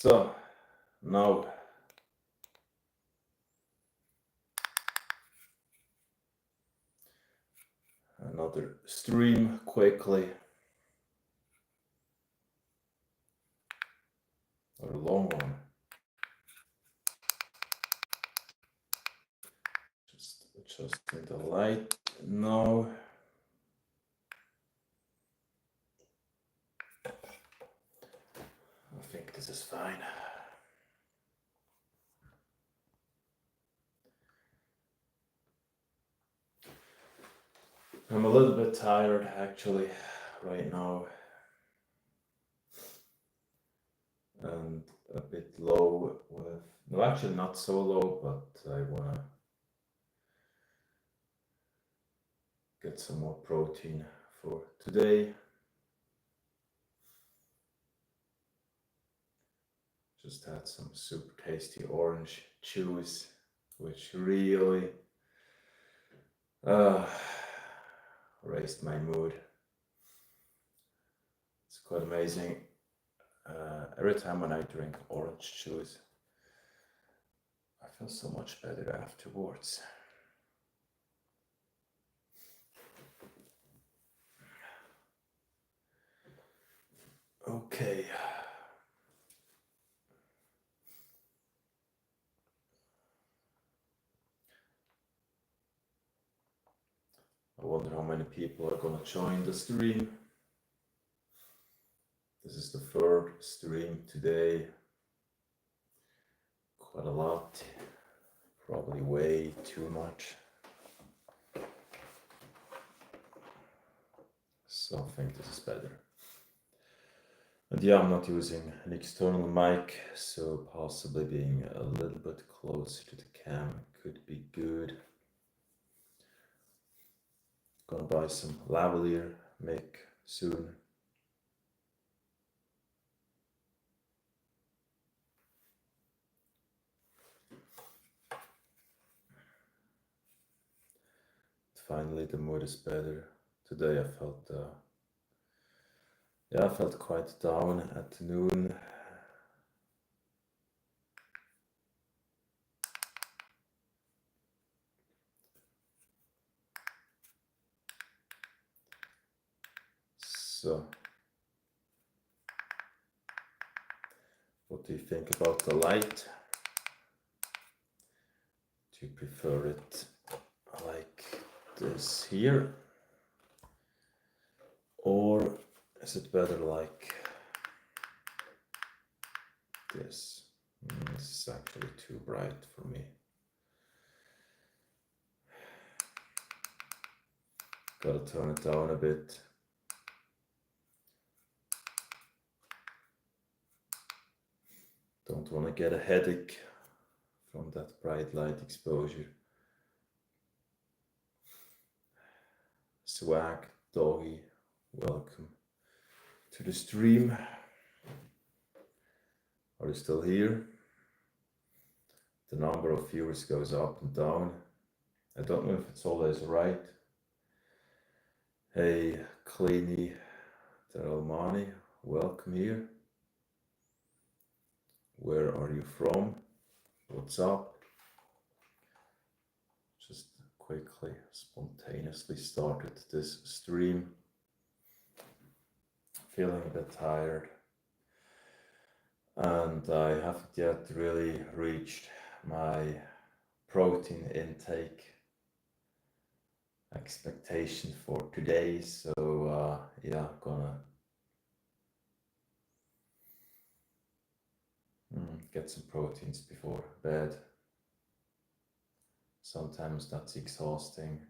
So now another stream quickly, or a long one. Just adjusting the light now. I think this is fine. I'm a little bit tired actually right now, and a bit low with, no, actually not so low, but I want to get some more protein for today. Just had some super tasty orange juice, which really raised my mood. It's quite amazing. Every time when I drink orange juice, I feel so much better afterwards. Okay. I wonder how many people are gonna join the stream. This is the third stream today. Quite a lot. Probably way too much. So I think this is better. And yeah, I'm not using an external mic, so possibly being a little bit closer to the cam could be good. Gonna buy some lavalier mic soon. Finally, the mood is better. Today I felt quite down at noon. So, what do you think about the light? Do you prefer it like this here? Or is it better like this? This is actually too bright for me. Gotta turn it down a bit. Don't want to get a headache from that bright light exposure. Swag Doggy, welcome to the stream. Are you still here? The number of viewers goes up and down. I don't know if it's always right. Hey, Kleeny Daralmani, welcome here. Where are you from? What's up? Just quickly, spontaneously started this stream. Feeling a bit tired. And I haven't yet really reached my protein intake expectation for today. So yeah, gonna get some proteins before bed. Sometimes that's exhausting.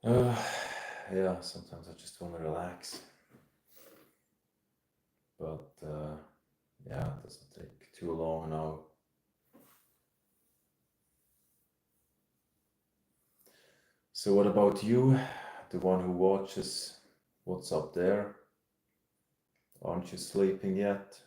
Yeah, sometimes I just want to relax. But yeah, it doesn't take too long now. So what about you, the one who watches? What's up there? Aren't you sleeping yet?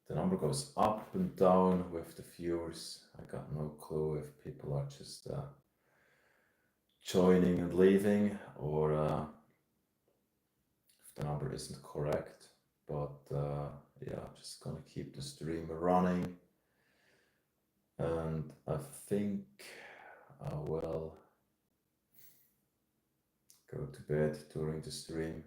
The number goes up and down with the viewers. I got no clue if people are just joining and leaving, or if the number isn't correct. But yeah, I'm just gonna keep the stream running, and I think I will go to bed during the stream.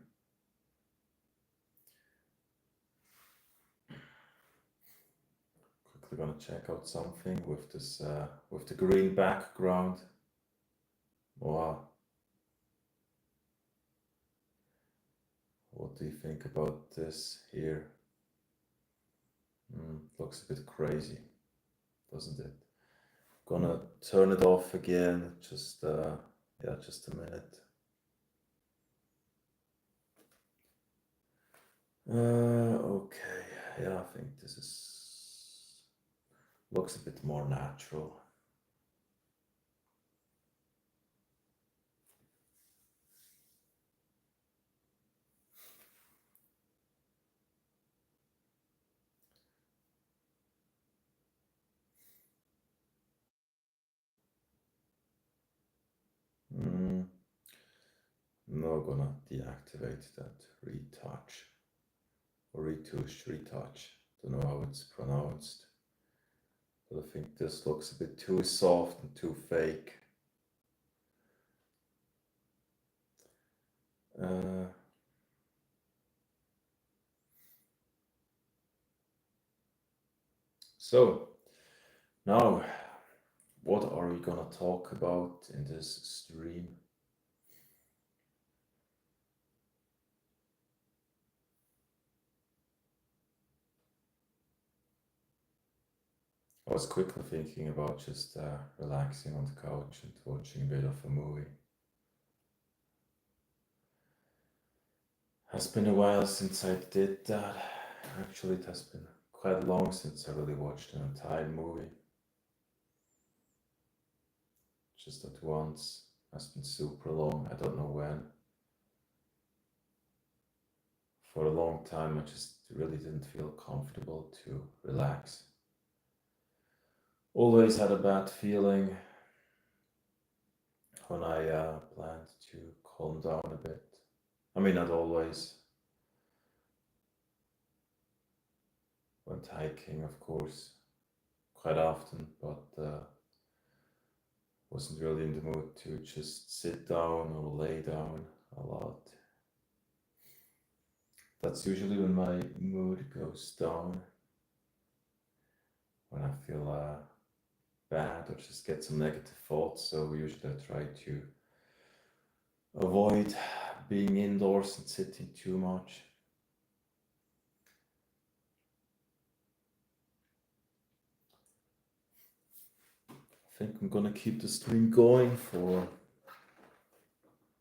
Quickly gonna check out something with this with the green background. Wow. What do you think about this here? Looks a bit crazy, doesn't it? Gonna turn it off again. Just yeah, just a minute. Okay, yeah, I think this looks a bit more natural. No, gonna deactivate that retouch or retouch. Don't know how it's pronounced, but I think this looks a bit too soft and too fake. So now, what are we gonna talk about in this stream? I was quickly thinking about just relaxing on the couch and watching a bit of a movie. Has been a while since I did that. Actually, it has been quite long since I really watched an entire movie. Just at once. Has been super long. I don't know when. For a long time, I just really didn't feel comfortable to relax. Always had a bad feeling when I planned to calm down a bit. I mean, not always. Went hiking, of course, quite often, but wasn't really in the mood to just sit down or lay down a lot. That's usually when my mood goes down, when I feel bad or just get some negative thoughts. So usually I try to avoid being indoors and sitting too much. I think I'm gonna keep the stream going for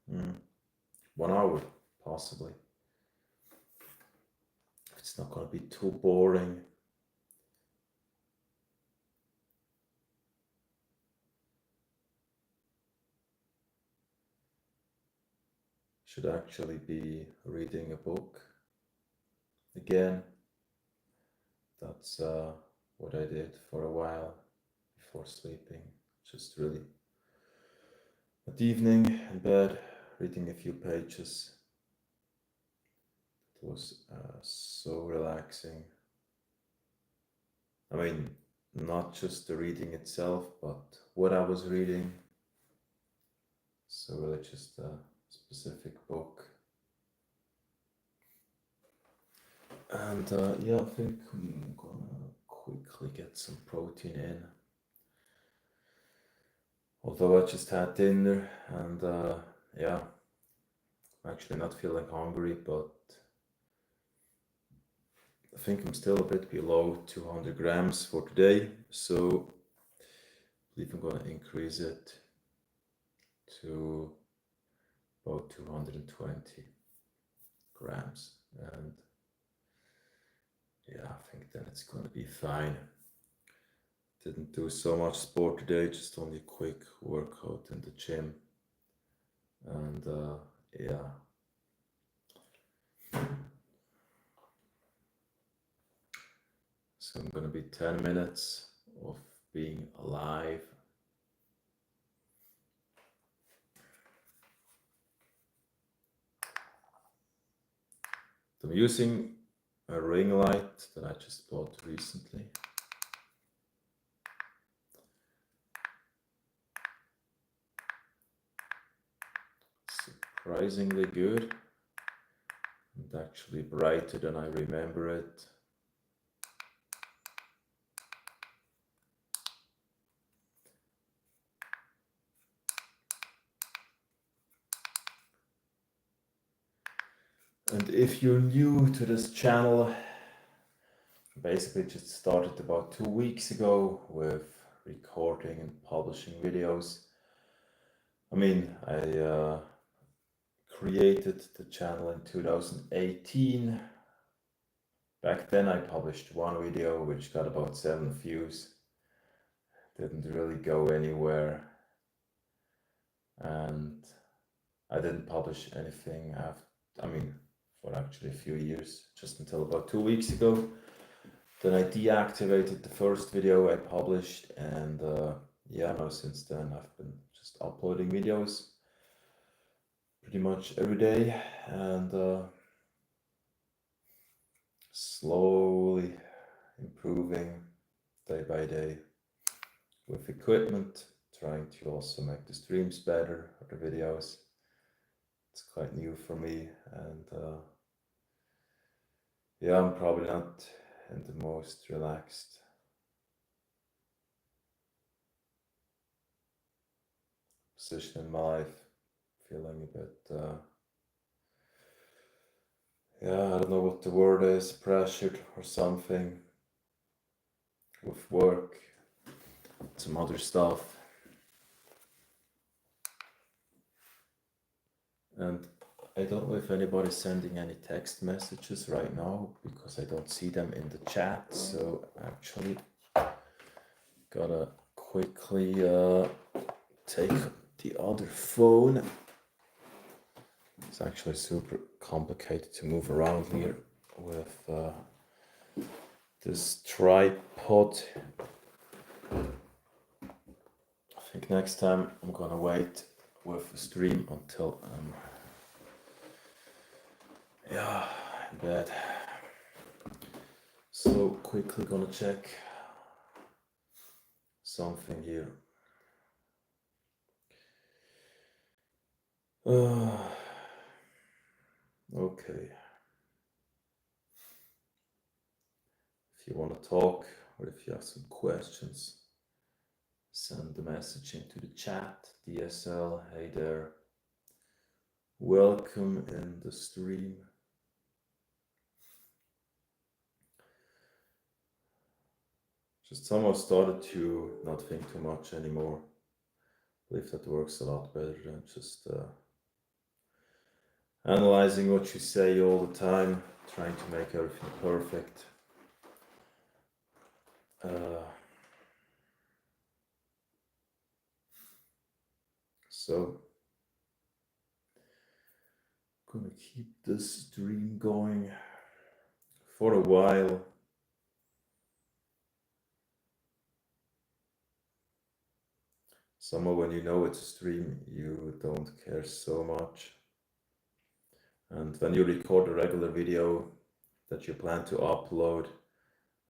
1 hour, possibly. If it's not gonna be too boring. Should actually be reading a book again. That's what I did for a while before sleeping. Just really at evening in bed, reading a few pages. It was so relaxing. I mean, not just the reading itself, but what I was reading. So really just a specific book. And yeah, I think I'm gonna quickly get some protein in. Although I just had dinner and yeah, I'm actually not feeling hungry, but I think I'm still a bit below 200 grams for today. So I believe I'm gonna increase it to about 220 grams. And yeah, I think then it's gonna be fine. Didn't do so much sport today, just only a quick workout in the gym. And yeah. So I'm gonna be 10 minutes of being alive. I'm using a ring light that I just bought recently. Surprisingly good and actually brighter than I remember it. And if you're new to this channel, basically just started about 2 weeks ago with recording and publishing videos. I mean, I created the channel in 2018. Back then I published one video which got about 7 views. Didn't really go anywhere. And I didn't publish anything for actually a few years, just until about 2 weeks ago. Then I deactivated the first video I published, and since then I've been just uploading videos pretty much every day, and slowly improving day by day with equipment, trying to also make the streams better, or the videos. It's quite new for me, and I'm probably not in the most relaxed position in my life, feeling a bit I don't know what the word is, pressured or something with work, some other stuff. And I don't know if anybody's sending any text messages right now, because I don't see them in the chat. So actually gotta quickly take the other phone. It's actually super complicated to move around here with this tripod. I think next time I'm gonna wait with the stream until I'm in bed. So quickly gonna check something here. Okay. If you want to talk, or if you have some questions, send the message into the chat. DSL, hey there. Welcome in the stream. Just somehow started to not think too much anymore. I believe that works a lot better than just analyzing what you say all the time, trying to make everything perfect. So, I'm gonna keep this stream going for a while. Somehow when you know it's a stream, you don't care so much. And when you record a regular video that you plan to upload,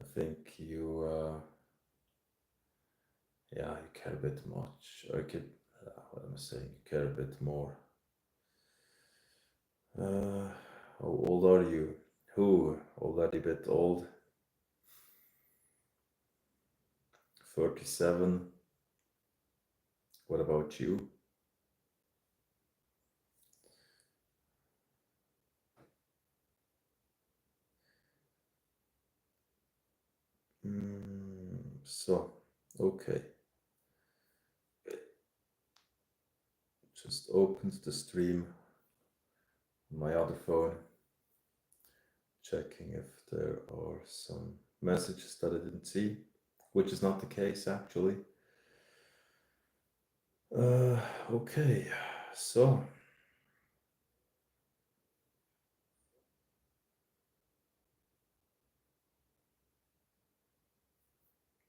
I think you care a bit much. What am I saying? You care a bit more. How old are you? Who? Already a bit old? 37. What about you? Okay. Just opened the stream on my other phone, checking if there are some messages that I didn't see, which is not the case actually. Okay, so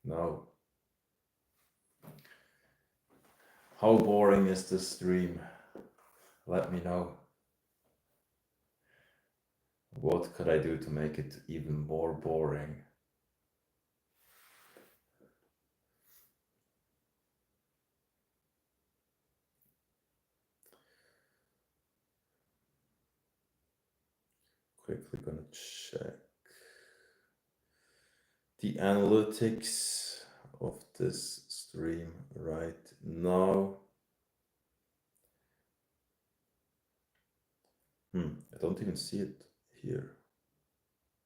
now, how boring is this stream? Let me know. What could I do to make it even more boring? Quickly gonna check the analytics of this stream right now. I don't even see it here.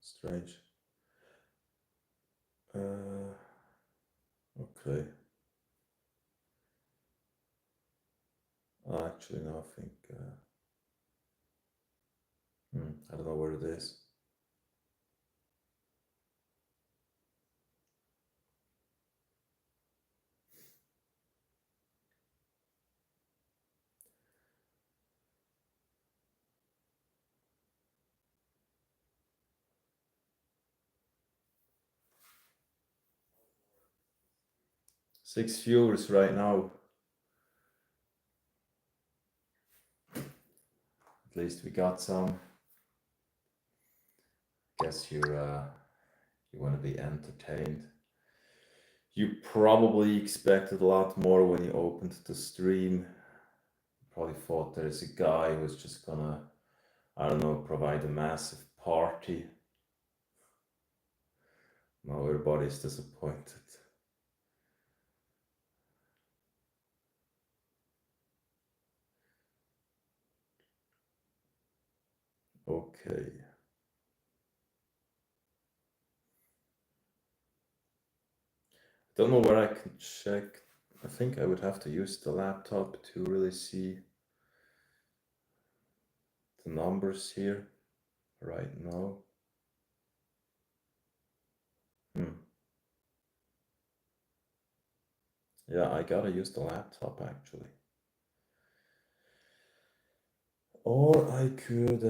Strange. Okay. Actually, no, I think. I don't know where it is. Six viewers right now. At least we got some. Guess you want to be entertained. You probably expected a lot more when you opened the stream. You probably thought there's a guy who's just gonna, I don't know, provide a massive party. Now everybody's disappointed. Okay. Don't know where I can check. I think I would have to use the laptop to really see the numbers here right now. Yeah, I gotta use the laptop actually. Or I could.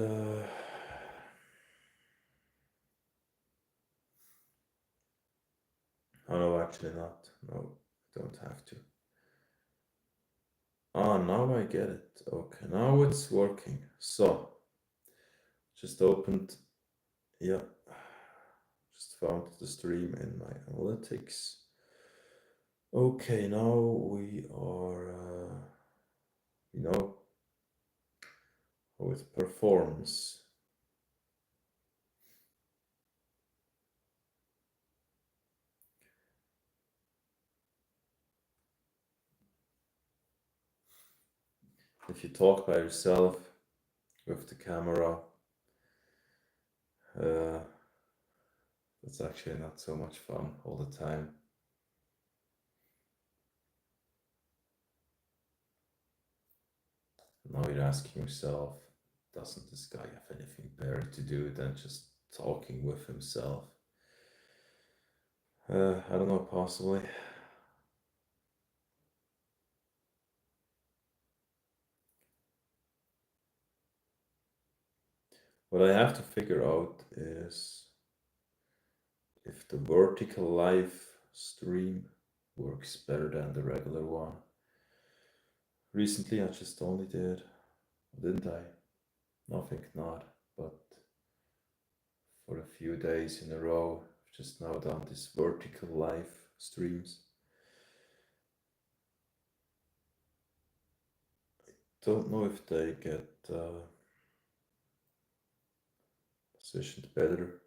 Oh no, actually not. No, don't have to. Ah, now I get it. Okay, now it's working. So, just opened. Yeah, just found the stream in my analytics. Okay, now we are. You know how it performs. If you talk by yourself with the camera, that's actually not so much fun all the time. Now you're asking yourself, doesn't this guy have anything better to do than just talking with himself? I don't know, possibly. What I have to figure out is if the vertical live stream works better than the regular one. Recently I just only did, didn't I? No, I think not, but for a few days in a row, I've just now done these vertical live streams. Don't know if they get positioned better,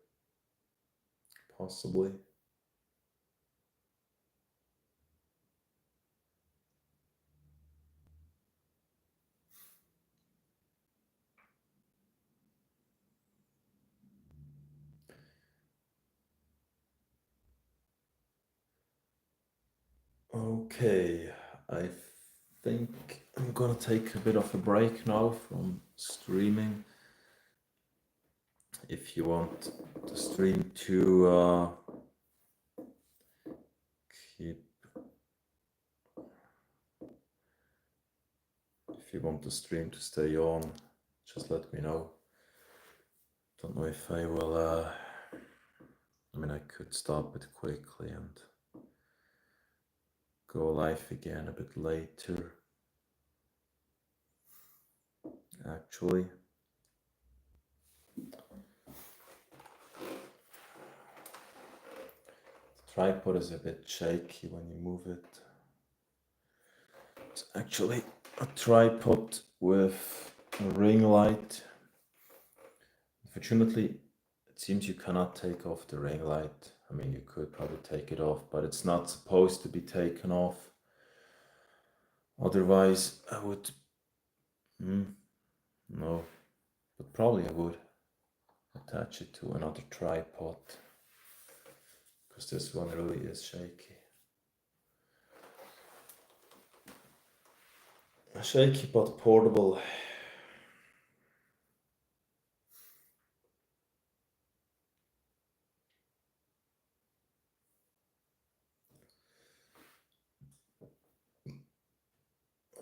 possibly. Okay, I think I'm gonna take a bit of a break now from streaming. If you want the stream to keep, if you want the stream to stay on, just let me know. Don't know if I will, I mean, I could stop it quickly and go live again a bit later, actually. tripod is a bit shaky when you move it. It's actually a tripod with a ring light. Unfortunately, it seems you cannot take off the ring light. I mean, you could probably take it off, but it's not supposed to be taken off. Otherwise, I would. No, but probably I would attach it to another tripod because this one really is shaky. Shaky but portable.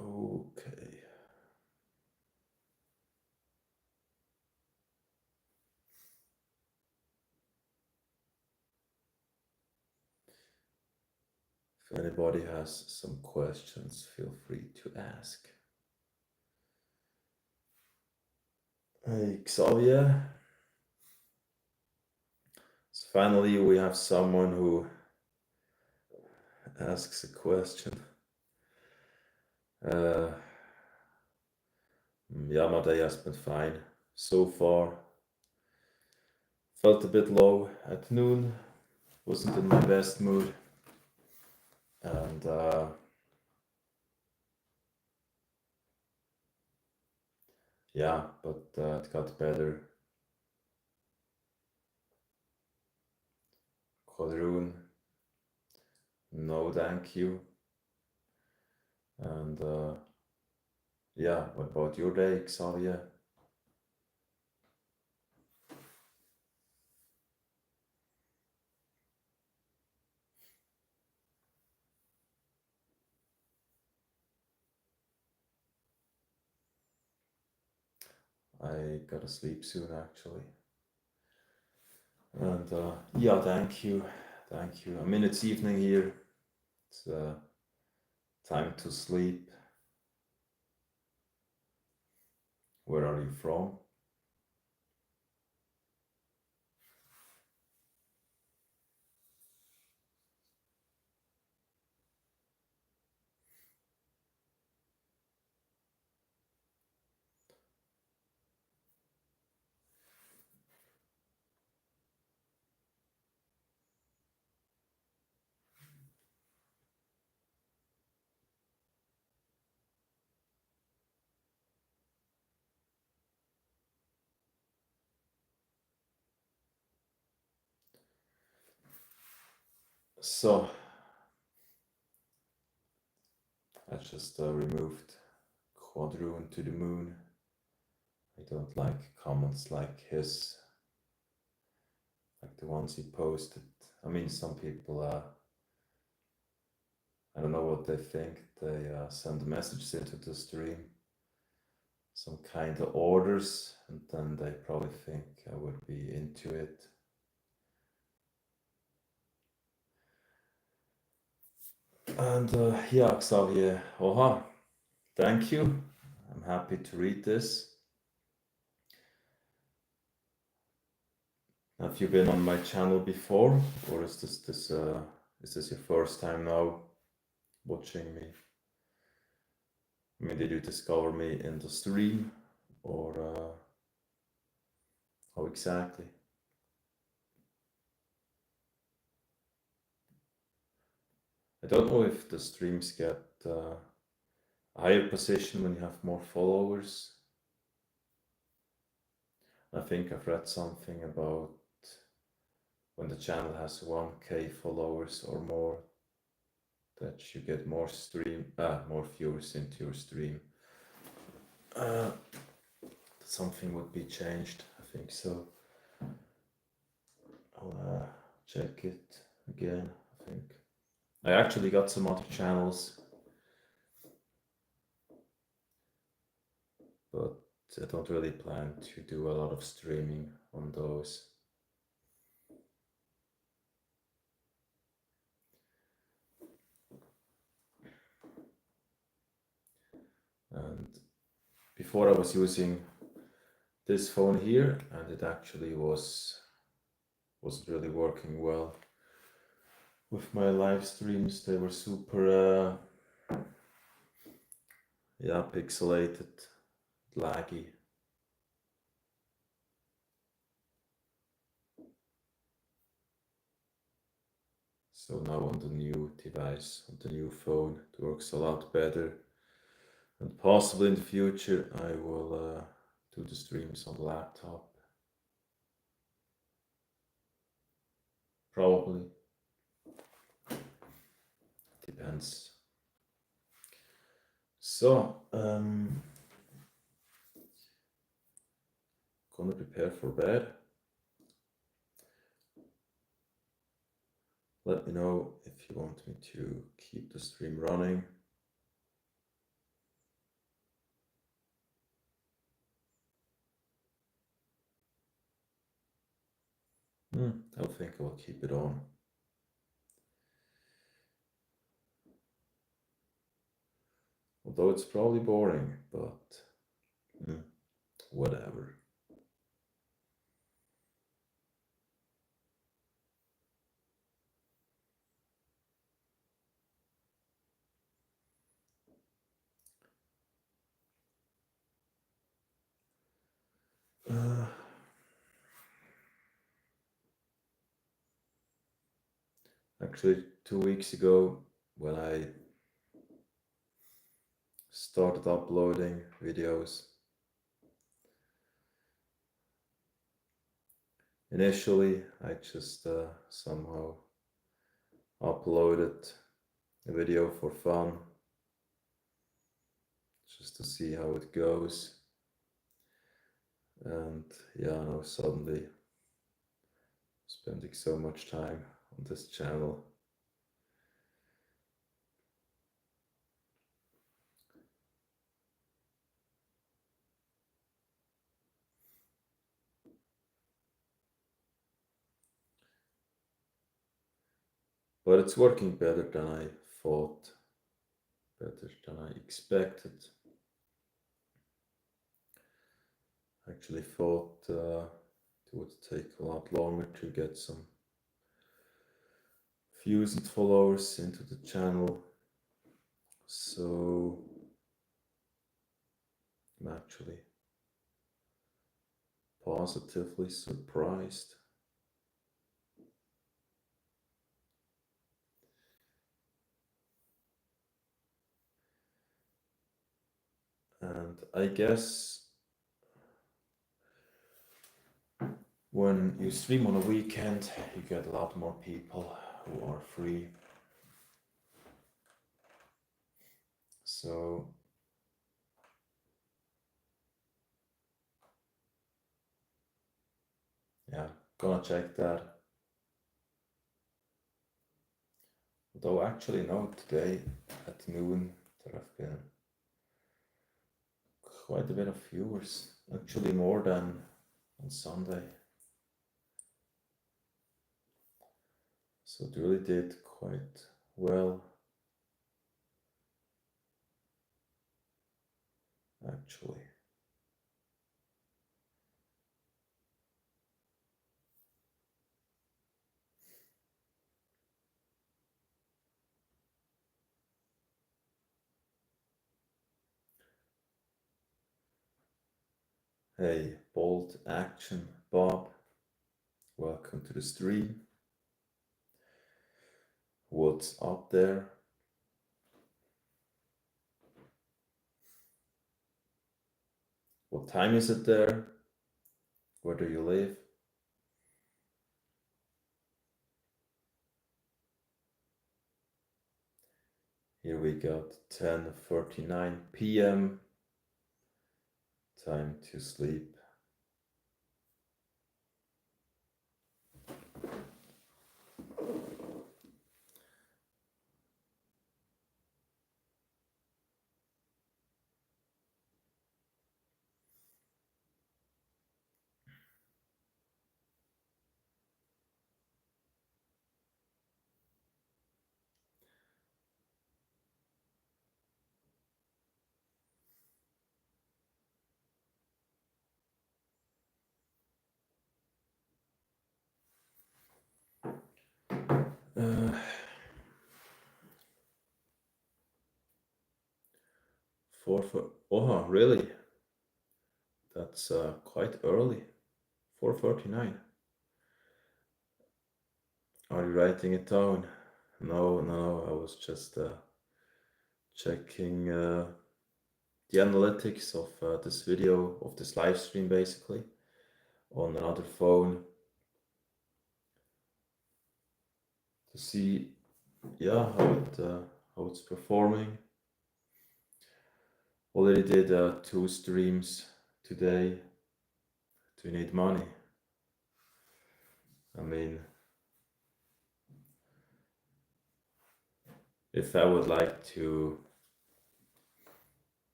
Okay. If anybody has some questions, feel free to ask. Hey, Xavier. So finally, we have someone who asks a question. Yeah, my day has been fine so far. Felt a bit low at noon, wasn't in my best mood, and yeah, but it got better. Quadroon, no thank you. And yeah, what about your day, Xavier? I gotta sleep soon actually. And yeah, thank you. Thank you. I mean, it's evening here. It's time to sleep. Where are you from? So, I just removed Quadroon to the moon. I don't like comments like his, like the ones he posted. I mean, some people, I don't know what they think. They send messages into the stream, some kind of orders, and then they probably think I would be into it. And yeah, Xavier, oha, thank you. I'm happy to read this. Have you been on my channel before, or is this your first time now watching me? I mean, did you discover me in the stream, or how exactly? I don't know if the streams get a higher position when you have more followers. I think I've read something about when the channel has 1K followers or more, that you get more more viewers into your stream. Something would be changed, I think so. I'll check it again, I think. I actually got some other channels, but I don't really plan to do a lot of streaming on those. And before I was using this phone here, and it actually wasn't really working well. with my live streams. They were super, yeah, pixelated, laggy. So now on the new device, on the new phone, it works a lot better. And possibly in the future, I will do the streams on the laptop. Probably. Depends. So, gonna prepare for bed. Let me know if you want me to keep the stream running. I think I will keep it on. Although it's probably boring, but whatever. Actually, 2 weeks ago, when I started uploading videos, initially I just somehow uploaded a video for fun, just to see how it goes. And yeah, now suddenly spending so much time on this channel. But it's working better than I thought, better than I expected. I actually thought it would take a lot longer to get some views and followers into the channel. So I'm actually positively surprised. And I guess when you stream on a weekend, you get a lot more people who are free. So yeah, gonna check that. Although actually no, today at noon there have been quite a bit of viewers, actually more than on Sunday. So it really did quite well, actually. Hey, Bold Action Bob, welcome to the stream. What's up there? What time is it there? Where do you live? Here we got 10:39 p.m. Time to sleep. Oh, really? That's quite early. 4:49. Are you writing it down? No, no, I was just checking the analytics of this video, of this live stream basically, on another phone to see, yeah, how it's performing. Already did 2 streams today. Do you need money? I mean, if I would like to,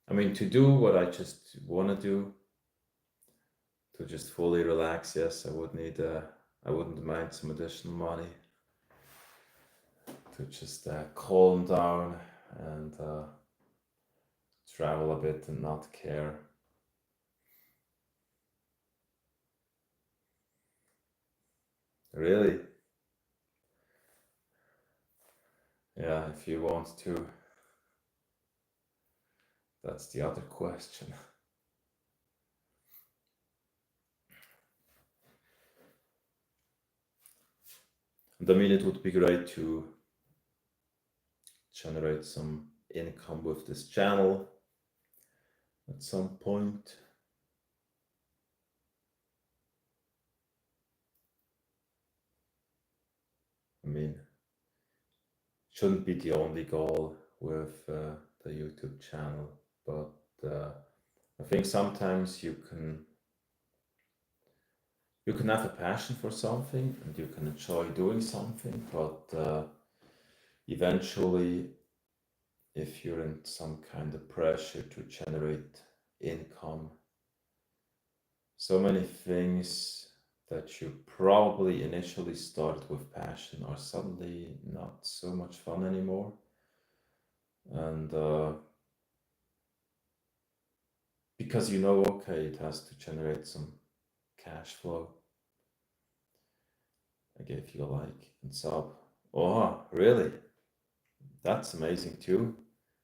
to do what I just want to do, to just fully relax, yes, I wouldn't mind some additional money to just calm down and travel a bit and not care. Really? Yeah, if you want to. That's the other question. And it would be great to generate some income with this channel at some point. Shouldn't be the only goal with the YouTube channel, but I think sometimes you can have a passion for something and you can enjoy doing something, but eventually, if you're in some kind of pressure to generate income, so many things that you probably initially started with passion are suddenly not so much fun anymore. And because okay, it has to generate some cash flow. I gave you a like and sub. Oh, really? That's amazing too.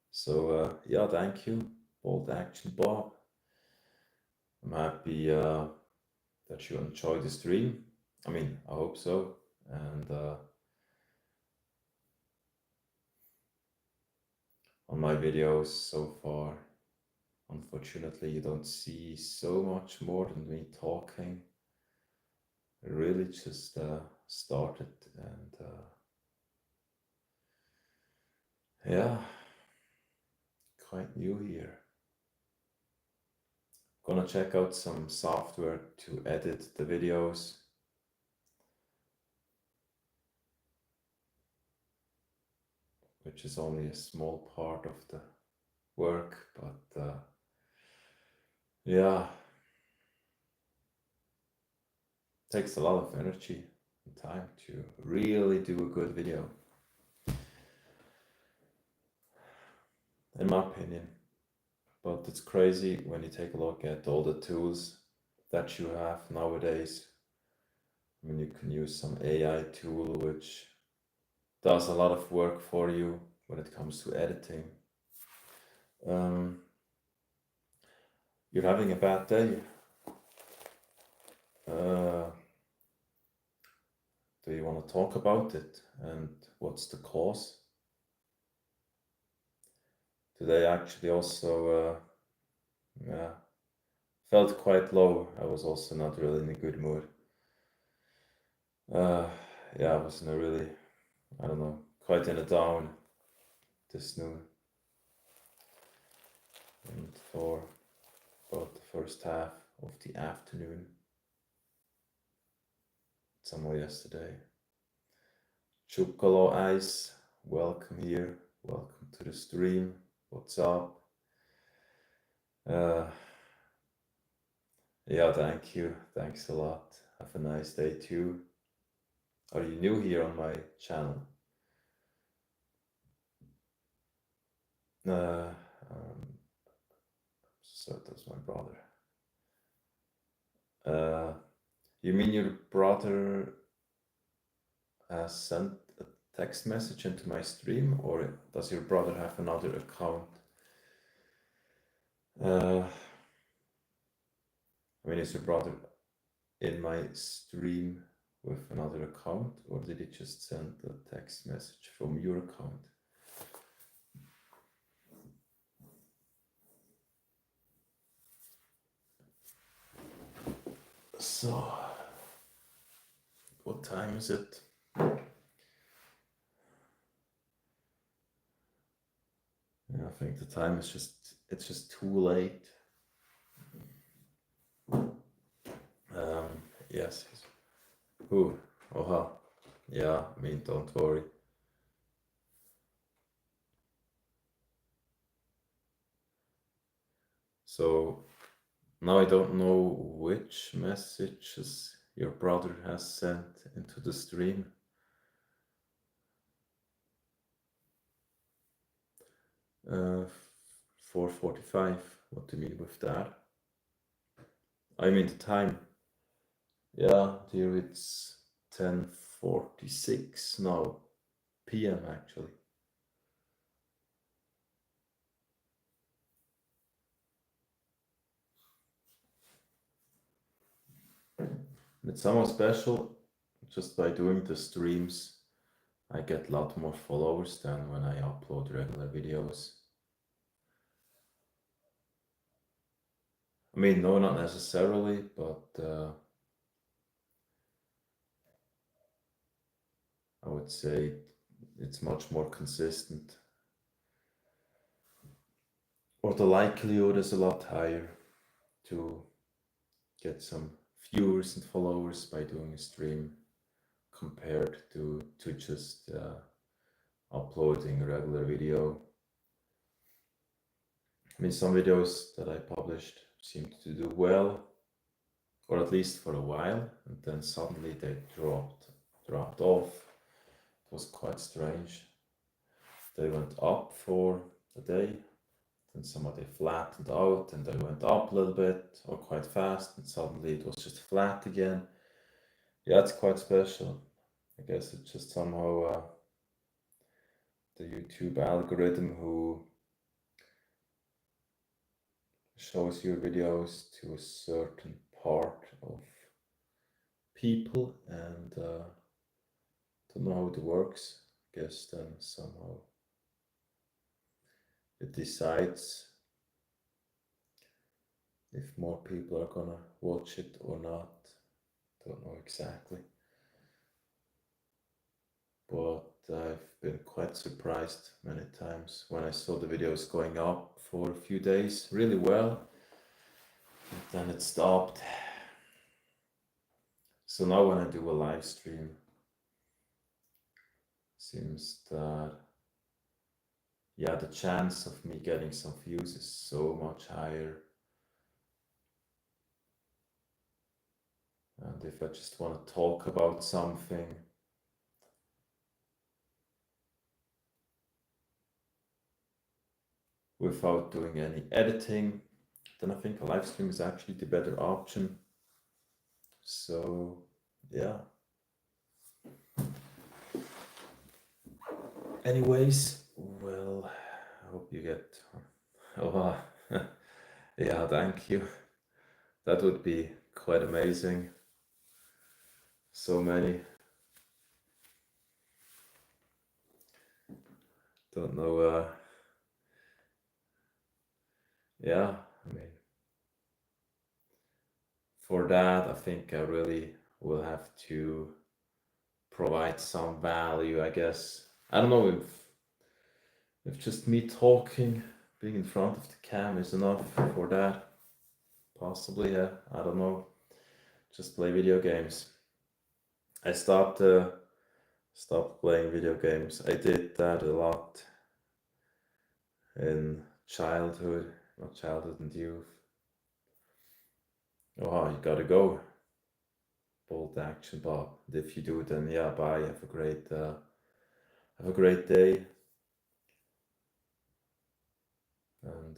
So yeah, thank you, Bold Action Bob. I'm happy that you enjoyed the stream. I hope so. And on my videos so far, unfortunately, you don't see so much more than me talking. I really just started and yeah, quite new here. Gonna check out some software to edit the videos. Which is only a small part of the work, but yeah, takes a lot of energy and time to really do a good video, in my opinion. But it's crazy when you take a look at all the tools that you have nowadays. You can use some AI tool which does a lot of work for you when it comes to editing. You're having a bad day. Do you want to talk about it and what's the cause? Today actually also felt quite low. I was also not really in a good mood. Yeah, I was in a really, I don't know, quite in a down this noon. And for about the first half of the afternoon, somewhere yesterday. Chukalo Ice, welcome here, welcome to the stream. What's up? Yeah, thank you. Thanks a lot. Have a nice day too. Are you new here on my channel? So that's my brother. You mean your brother has sent a text message into my stream, or does your brother have another account? I mean, is your brother in my stream with another account, or did he just send a text message from your account? So, what time is it? Yeah, I think the time is it's just too late. Yes. Ooh, oha. Yeah, I mean, don't worry. So now I don't know which messages your brother has sent into the stream. 4:45. What do you mean with that? I mean the time. Yeah, dear, it's 10:46 now, PM actually. And it's somehow special. Just by doing the streams, I get a lot more followers than when I upload regular videos. I mean, no, not necessarily, but I would say it's much more consistent. Or the likelihood is a lot higher to get some viewers and followers by doing a stream compared to just uploading a regular video. I mean, some videos that I published seemed to do well, or at least for a while, and then suddenly they dropped off. It was quite strange. They went up for a day, then somehow they flattened out, and they went up a little bit or quite fast, and suddenly it was just flat again. Yeah, it's quite special. I guess it's just somehow the YouTube algorithm who shows your videos to a certain part of people, and don't know how it works. I guess then somehow it decides if more people are gonna watch it or not. Don't know exactly, but I've been quite surprised many times when I saw the videos going up for a few days really well, and then it stopped. So now when I do a live stream, seems that, yeah, the chance of me getting some views is so much higher. And if I just want to talk about something, without doing any editing, then I think a live stream is actually the better option. So, yeah. Anyways, well, I hope you get. Oh, yeah, thank you. That would be quite amazing. So many. Don't know. Yeah, I mean, for that, I think I really will have to provide some value, I guess. I don't know if just me talking, being in front of the cam is enough for that. Possibly, yeah. I don't know. Just play video games. I stopped playing video games. I did that a lot in childhood, not childhood and youth. Oh, you gotta go. Bold action, Bob. And if you do, then yeah, bye. Have a great day. And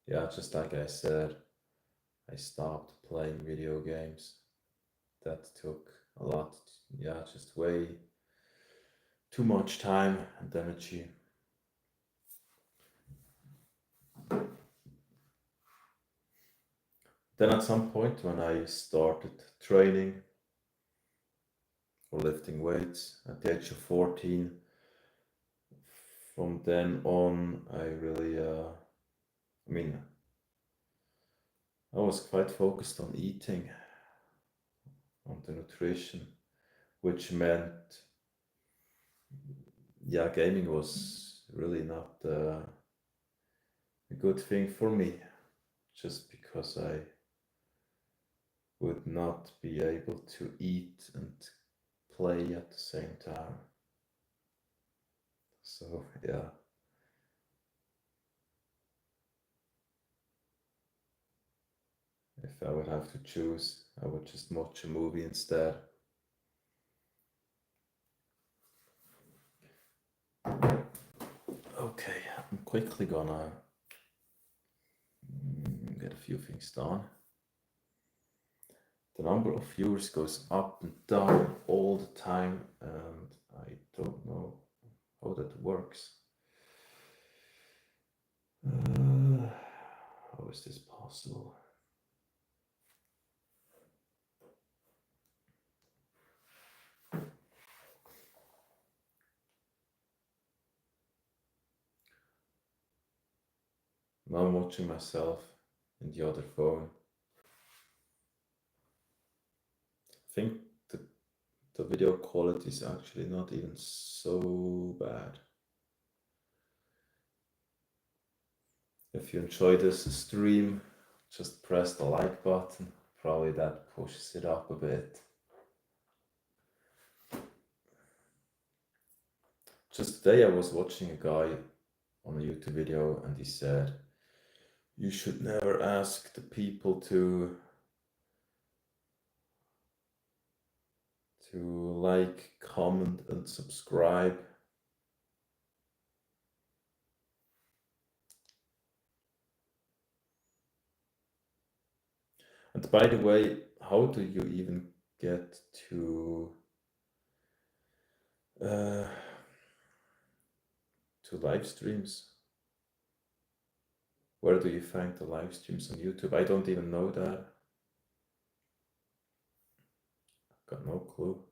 yeah, just like I said, I stopped playing video games. That took a lot. Yeah, just way too much time and energy. Then at some point when I started training or lifting weights at the age of 14, from then on I really, I was quite focused on eating, on the nutrition, which meant, yeah, gaming was really not a good thing for me, just because I would not be able to eat and play at the same time. So, yeah. If I would have to choose, I would just watch a movie instead. Okay, I'm quickly gonna get a few things done. The number of viewers goes up and down all the time, and I don't know how that works. How is this possible? Now I'm watching myself in the other phone. I think the video quality is actually not even so bad. If you enjoy this stream, just press the like button. Probably that pushes it up a bit. Just today I was watching a guy on a YouTube video and he said, you should never ask the people to like, comment and subscribe. And by the way, how do you even get to live streams? Where do you find the live streams on YouTube? I don't even know that. I've got no clue.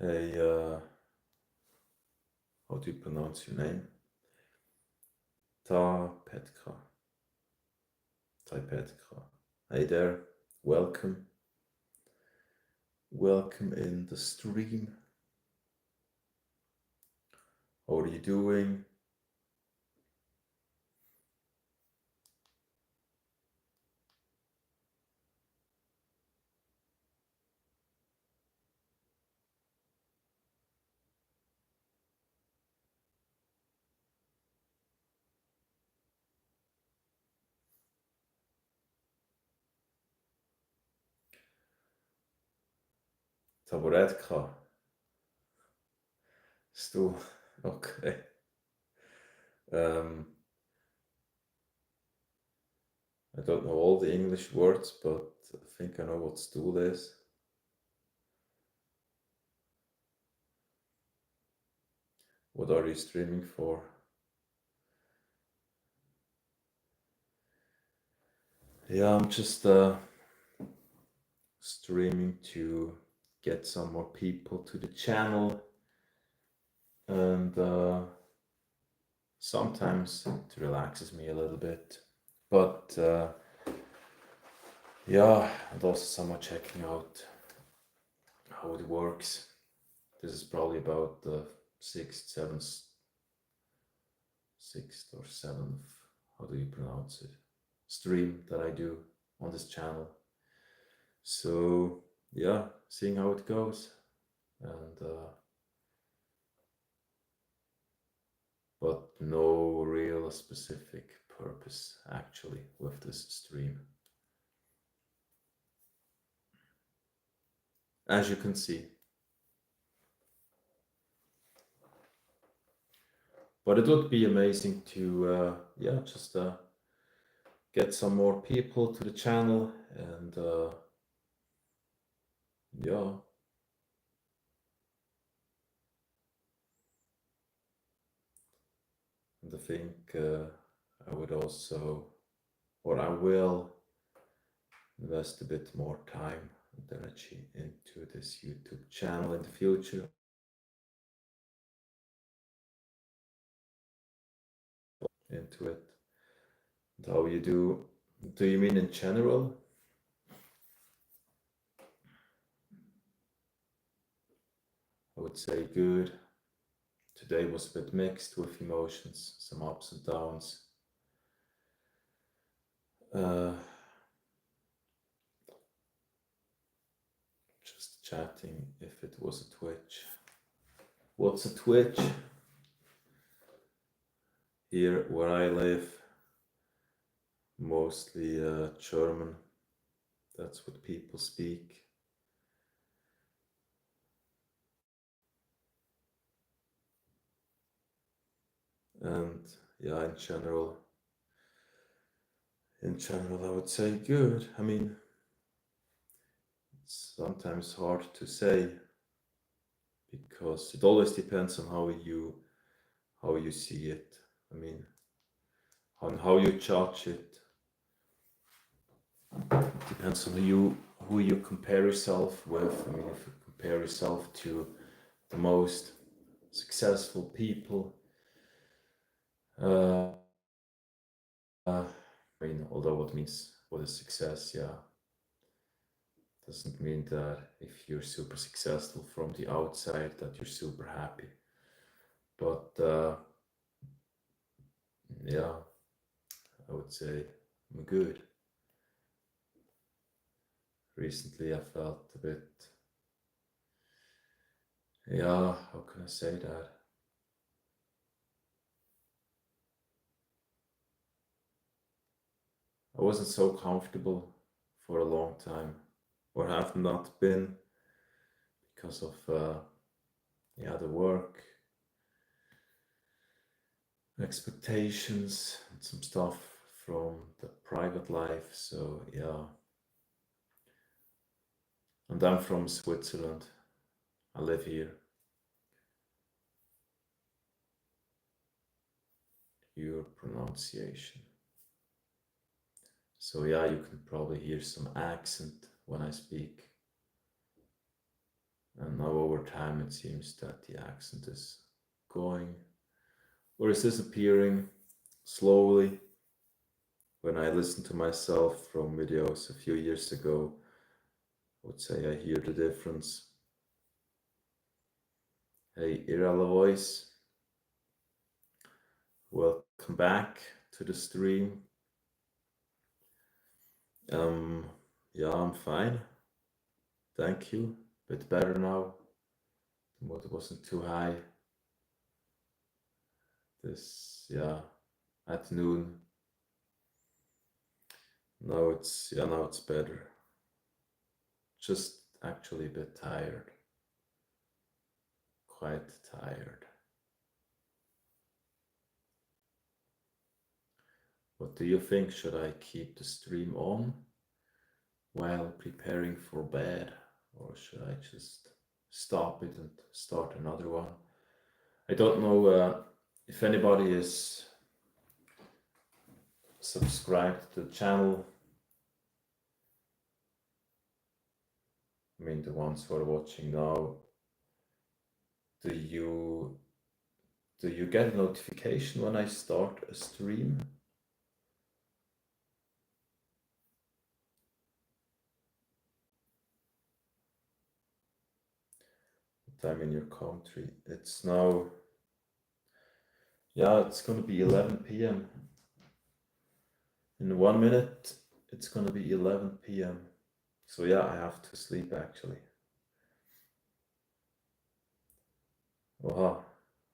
Hey, how do you pronounce your name? Petka. Hey there, welcome. Welcome in the stream. How are you doing? Taburetka. Stoel. Okay. I don't know all the English words, but I think I know what stool is. What are you streaming for? Yeah, I'm just streaming to get some more people to the channel, and sometimes it relaxes me a little bit, but yeah, and also someone checking out how it works. This is probably about the sixth or seventh, how do you pronounce it, stream that I do on this channel. So yeah, seeing how it goes, and but no real specific purpose actually with this stream. As you can see. But it would be amazing to, yeah, just get some more people to the channel and yeah, and I think I would also, or I will invest a bit more time and energy into this YouTube channel in the future. Into it. And how you do you mean in general? I would say good. Today was a bit mixed with emotions, some ups and downs. Uh, just chatting if it was a Twitch. What's a Twitch? Here where I live, mostly German. That's what people speak. And yeah, in general, I would say good. I mean, it's sometimes hard to say because it always depends on how you see it. I mean, on how you judge it. It depends on who you compare yourself with. I mean, if you compare yourself to the most successful people, uh, I mean, although what is success, yeah, doesn't mean that if you're super successful from the outside that you're super happy. But yeah, I would say I'm good. Recently, I felt a bit, yeah, how can I say that? I wasn't so comfortable for a long time, or have not been because of yeah, the work expectations and some stuff from the private life. So yeah, and I'm from Switzerland. I live here. Your pronunciation. So yeah, you can probably hear some accent when I speak. And now over time it seems that the accent is going or is disappearing slowly. When I listen to myself from videos a few years ago, I would say I hear the difference. Hey, Irala voice, welcome back to the stream. Um, yeah, I'm fine. Thank you. Bit better now. The mood wasn't too high. This, yeah, at noon. Now it's better. Just actually a bit tired. Quite tired. What do you think? Should I keep the stream on while preparing for bed, or should I just stop it and start another one? I don't know if anybody is subscribed to the channel. I mean, the ones who are watching now, do you get a notification when I start a stream? Time in your country? It's now, yeah, it's gonna be 11 p.m. In 1 minute, it's gonna be 11 p.m. So yeah, I have to sleep actually. Wow,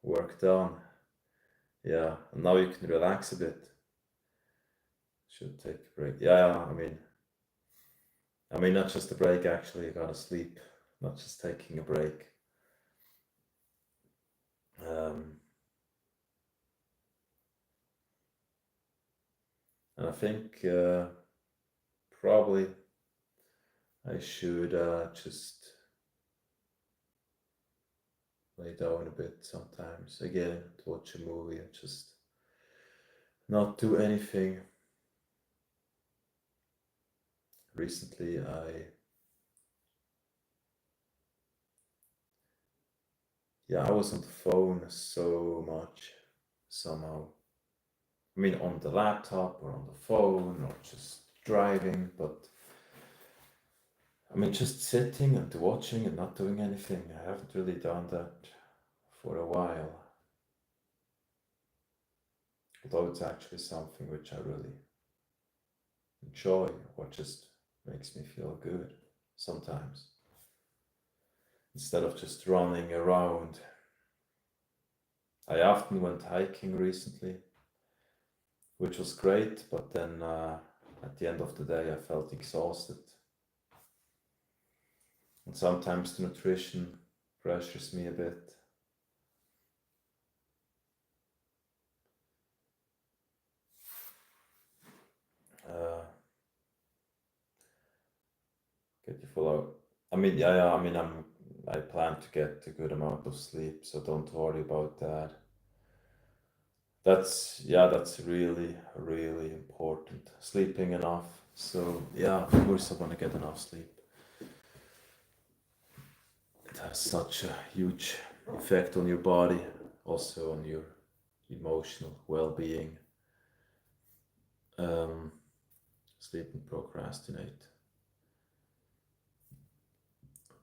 work done. Yeah, and now you can relax a bit. Should take a break. Yeah, I mean, not just a break actually. You gotta sleep, not just taking a break. Um, And I think probably I should just lay down a bit sometimes again to watch a movie and just not do anything. Recently, I was on the phone so much somehow. I mean, on the laptop or on the phone or just driving, but I mean, just sitting and watching and not doing anything. I haven't really done that for a while. Although it's actually something which I really enjoy or just makes me feel good sometimes. Instead of just running around. I often went hiking recently, which was great, but then at the end of the day I felt exhausted. And sometimes the nutrition pressures me a bit. Uh, get you follow? I mean, yeah. I mean, I plan to get a good amount of sleep, so don't worry about that. That's really, really important. Sleeping enough. So yeah, of course I want to get enough sleep. It has such a huge effect on your body, also on your emotional well-being. Um, Sleep and procrastinate.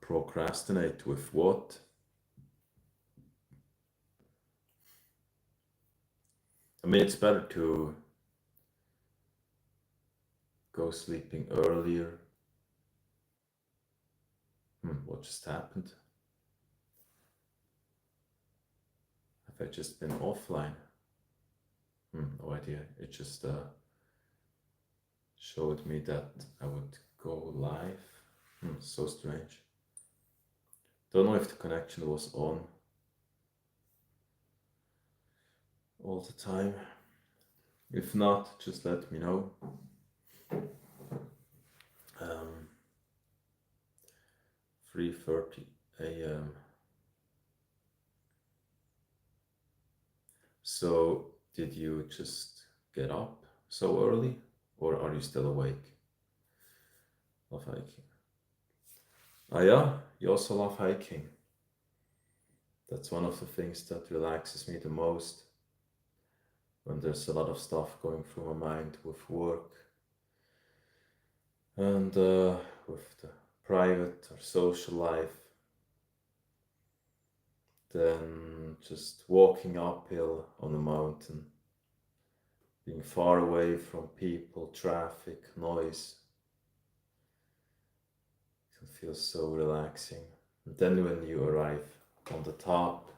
Procrastinate with what? I mean, it's better to go sleeping earlier. What just happened? Have I just been offline? No idea. It just showed me that I would go live. So strange. Don't know if the connection was on all the time. If not, just let me know. 3:30 a.m. So, did you just get up so early, or are you still awake? Love hiking. Ah, yeah, you also love hiking. That's one of the things that relaxes me the most when there's a lot of stuff going through my mind with work and with the private or social life. Then just walking uphill on a mountain, being far away from people, traffic, noise, can feel so relaxing. And then when you arrive on the top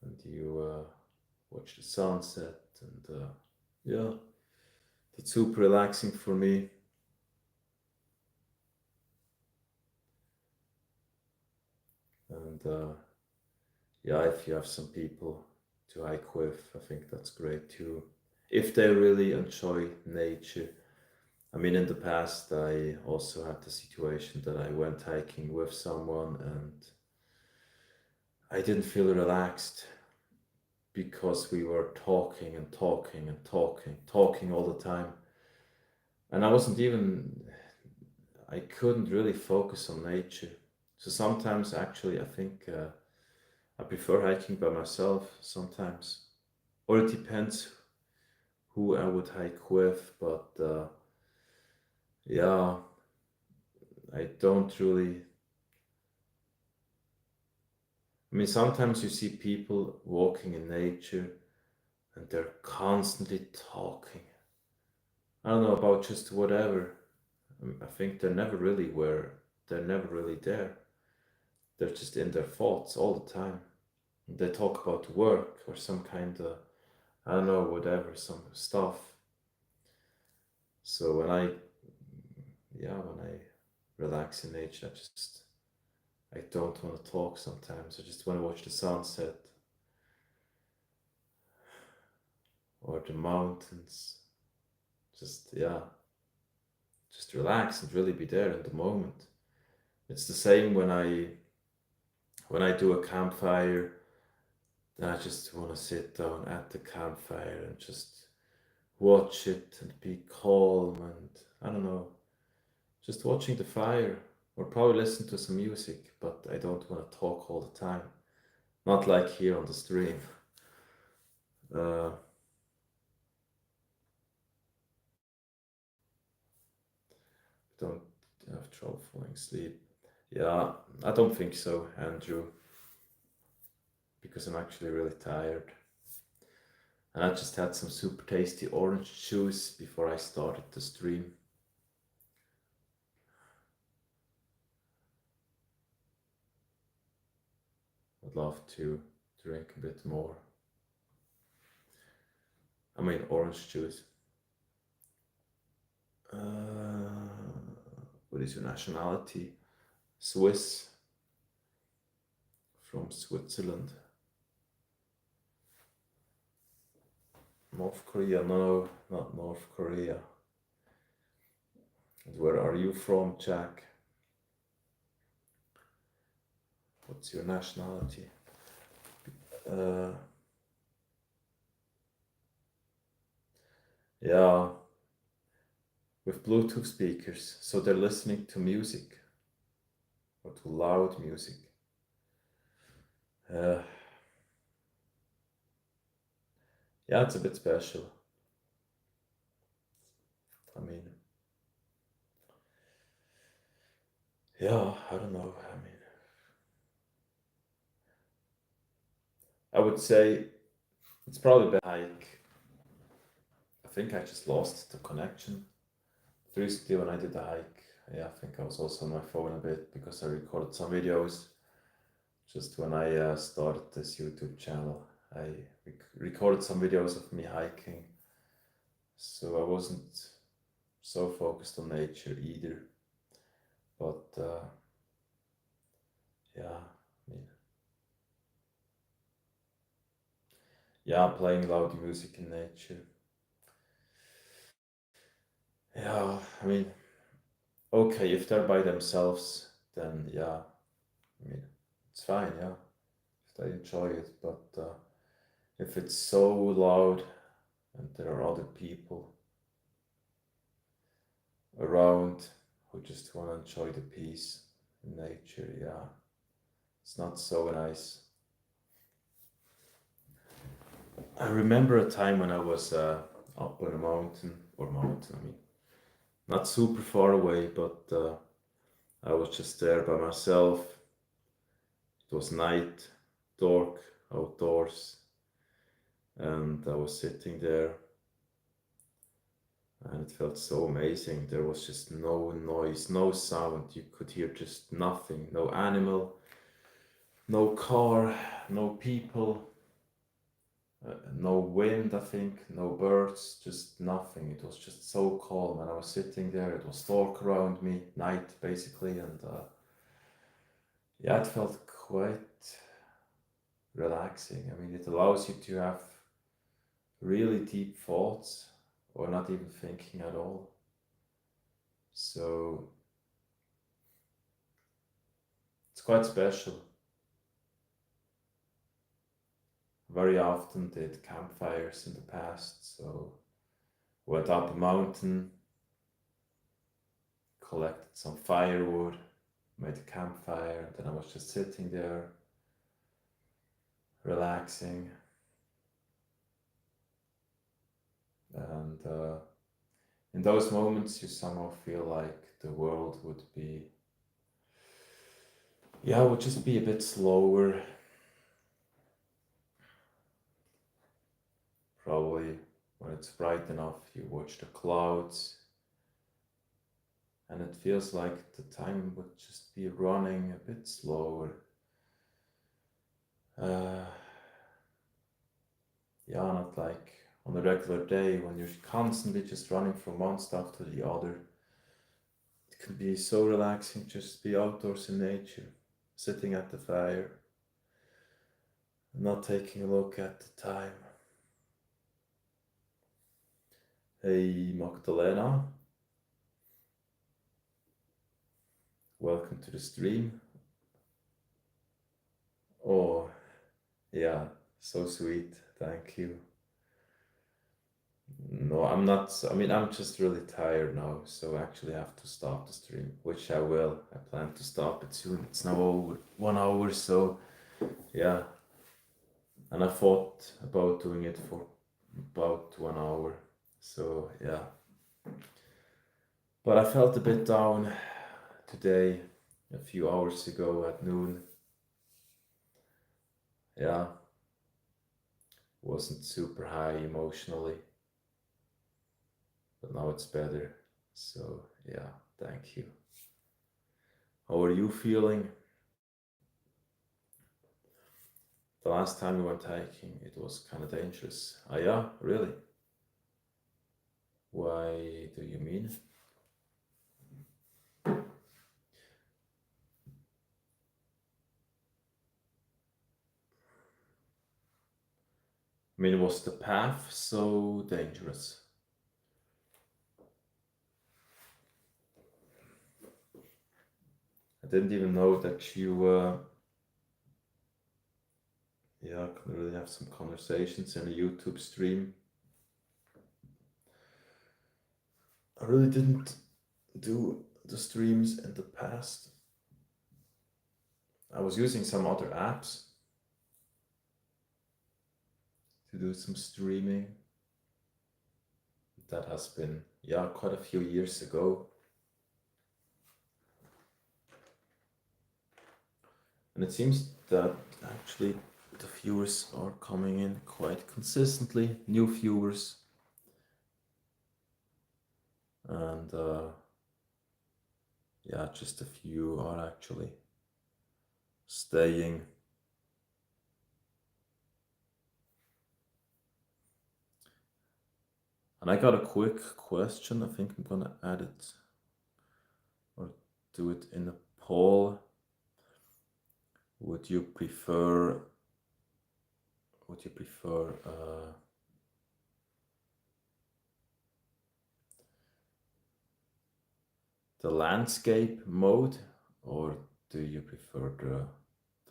and you watch the sunset, and yeah, that's super relaxing for me. And yeah, if you have some people to hike with, I think that's great too. If they really enjoy nature. I mean, in the past, I also had the situation that I went hiking with someone and I didn't feel relaxed because we were talking and talking and talking all the time. And I wasn't even, I couldn't really focus on nature. So sometimes, actually, I think I prefer hiking by myself sometimes. Or it depends who I would hike with, but yeah, I don't really. I mean, sometimes you see people walking in nature and they're constantly talking. I don't know about just whatever. I think they're never really there. They're just in their thoughts all the time. They talk about work or some kind of, I don't know, whatever, some stuff. So when I relax in nature, I don't want to talk sometimes. I just want to watch the sunset or the mountains. just just relax and really be there in the moment. It's the same when I do a campfire, then I just want to sit down at the campfire and just watch it and be calm and I don't know, just watching the fire or probably listen to some music, but I don't want to talk all the time. Not like here on the stream. Uh, don't have trouble falling asleep. Yeah, I don't think so, Andrew, because I'm actually really tired. And I just had some super tasty orange juice before I started the stream. I'd love to drink a bit more. I mean, orange juice. What is your nationality? Swiss, from Switzerland. North Korea? No, not North Korea. And where are you from, Jack? What's your nationality? Uh, yeah, with Bluetooth speakers, so they're listening to music or to loud music. Uh, yeah, it's a bit special. I mean, yeah, I don't know. I mean, I would say it's probably been like, I think I just lost the connection. Recently, when I did the hike, yeah, I think I was also on my phone a bit because I recorded some videos. Just when I started this YouTube channel, I recorded some videos of me hiking, so I wasn't so focused on nature either. But yeah, I mean, yeah, playing loud music in nature. Yeah, I mean, okay, if they're by themselves, then yeah, I mean, it's fine, yeah, if they enjoy it. But if it's so loud and there are other people around who just want to enjoy the peace in nature, yeah, it's not so nice. I remember a time when I was up on a mountain, I mean, not super far away, but I was just there by myself. It was night, dark, outdoors, and I was sitting there, and it felt so amazing. There was just no noise, no sound. You could hear just nothing, no animal, no car, no people, no wind, I think, no birds, just nothing. It was just so calm, and I was sitting there. It was dark around me, night basically, and yeah, it felt quite relaxing. I mean, it allows you to have really deep thoughts or not even thinking at all. So it's quite special. Very often did campfires in the past, so went up a mountain, collected some firewood, made a campfire, and then I was just sitting there, relaxing, and in those moments you somehow feel like the world would be, yeah, would just be a bit slower. Probably when it's bright enough, you watch the clouds, and it feels like the time would just be running a bit slower. Uh, yeah, not like on a regular day when you're constantly just running from one stuff to the other. It can be so relaxing just be outdoors in nature, sitting at the fire, not taking a look at the time. Hey Magdalena, welcome to the stream. Oh, yeah, so sweet. Thank you. No, I'm not. I'm just really tired now, so I actually have to stop the stream, which I will. I plan to stop it soon. It's now over 1 hour, so yeah. And I thought about doing it for about 1 hour, so yeah. But I felt a bit down today, a few hours ago at noon. Yeah, wasn't super high emotionally, but now it's better. So yeah, thank you. How are you feeling? The last time we went hiking, it was kind of dangerous. Ah, yeah, really? Why do you mean? I mean, was the path so dangerous? I didn't even know that you, yeah, can really have some conversations in a YouTube stream. I really didn't do the streams in the past. I was using some other apps to do some streaming. That has been, yeah, quite a few years ago. And it seems that actually the viewers are coming in quite consistently, new viewers. And yeah, just a few are actually staying. And I got a quick question. I think I'm gonna add it or do it in a poll. Would you prefer the landscape mode, or do you prefer the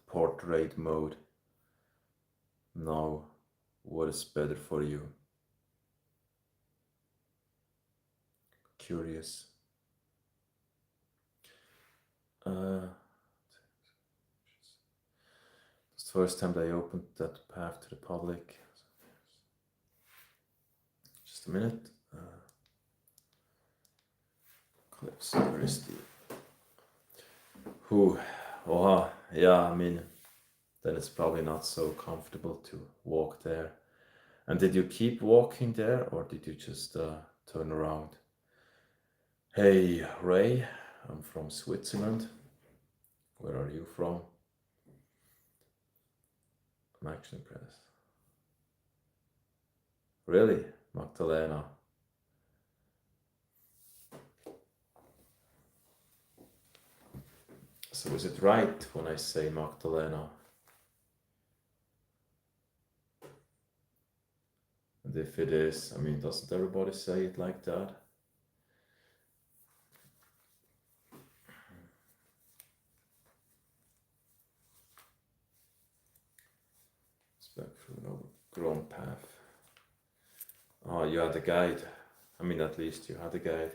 portrait mode? Now, what is better for you? Curious. It's the first time they opened that path to the public. Just a minute. Clips. Where is the? Who? Oh, yeah. I mean, then it's probably not so comfortable to walk there. And did you keep walking there, or did you just turn around? Hey, Ray. I'm from Switzerland. Where are you from? I'm actually impressed. Really, Magdalena? So is it right when I say Magdalena? And if it is, I mean, doesn't everybody say it like that? It's back through an overgrown path. Oh, you had a guide. I mean, at least you had a guide.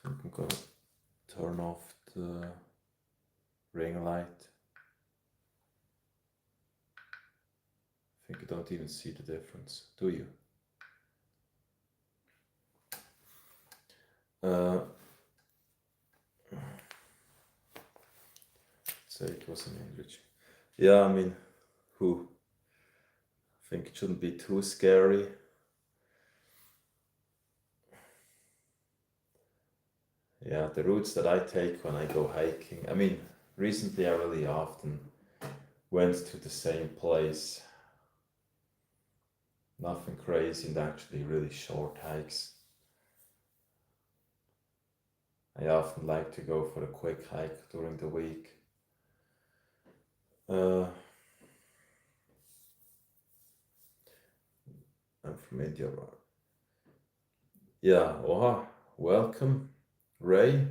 I think I'm gonna turn off the ring light. I think you don't even see the difference, do you? Say it was an English. Yeah, I mean, who? I think it shouldn't be too scary. Yeah, the routes that I take when I go hiking. I mean, recently I really often went to the same place. Nothing crazy and actually really short hikes. I often like to go for a quick hike during the week. Uh, I'm from India. Yeah, Oha, welcome, Ray.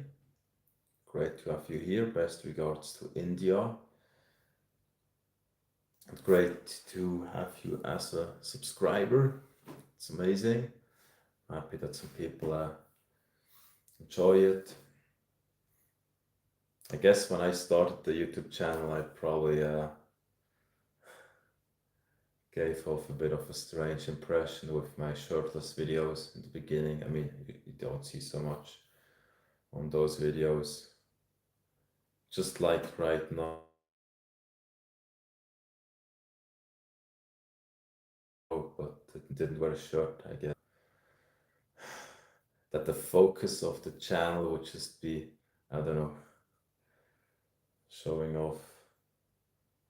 Great to have you here. Best regards to India. And great to have you as a subscriber. It's amazing. Happy that some people enjoy it. I guess when I started the YouTube channel, I probably gave off a bit of a strange impression with my shirtless videos in the beginning. I mean, you don't see so much on those videos. Just like right now, but didn't wear a shirt, I guess. That the focus of the channel would just be, I don't know, showing off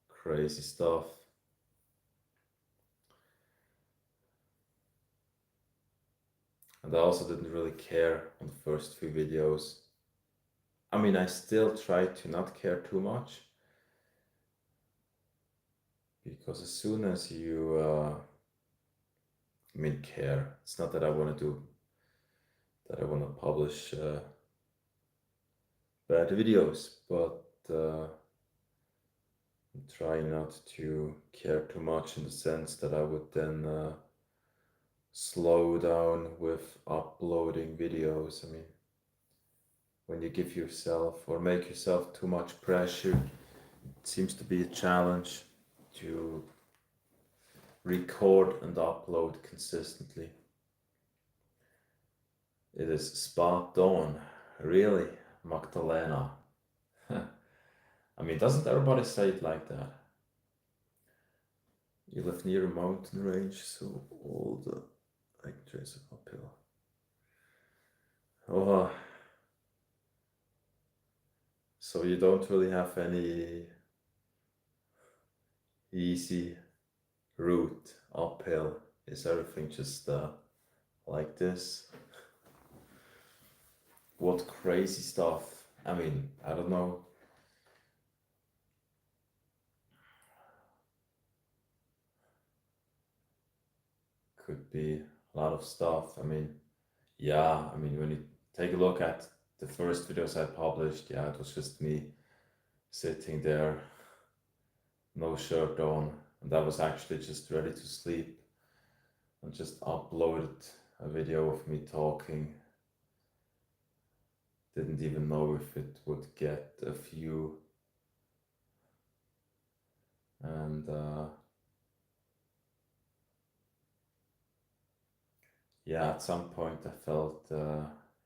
crazy stuff. And I also didn't really care on the first few videos. I mean, I still try to not care too much because as soon as you, I mean, care, it's not that I want to do, that I want to publish bad videos, but try not to care too much in the sense that I would then slow down with uploading videos. I mean, when you give yourself or make yourself too much pressure, it seems to be a challenge to record and upload consistently. It is spot on, really, Magdalena. I mean, doesn't everybody say it like that? You live near a mountain range, so all the like trace are uphill. Oh, so you don't really have any easy route uphill. Is everything just like this? What crazy stuff? I mean, I don't know. Could be a lot of stuff. I mean, yeah, I mean, when you take a look at the first videos I published, yeah, it was just me sitting there, no shirt on, and I was actually just ready to sleep and just uploaded a video of me talking. Didn't even know if it would get a view, and yeah, at some point I felt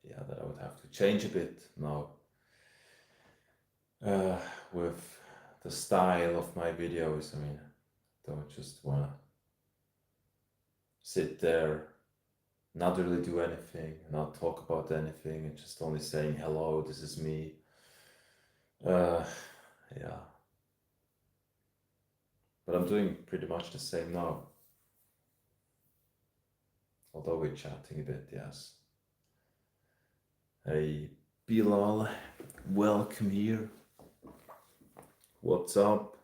yeah, that I would have to change a bit now uh, with the style of my videos. I mean, don't just wanna sit there, not really do anything, not talk about anything, and just only saying hello, this is me. Uh, yeah, but I'm doing pretty much the same now, although we're chatting a bit, yes. Hey, Bilal, welcome here. What's up?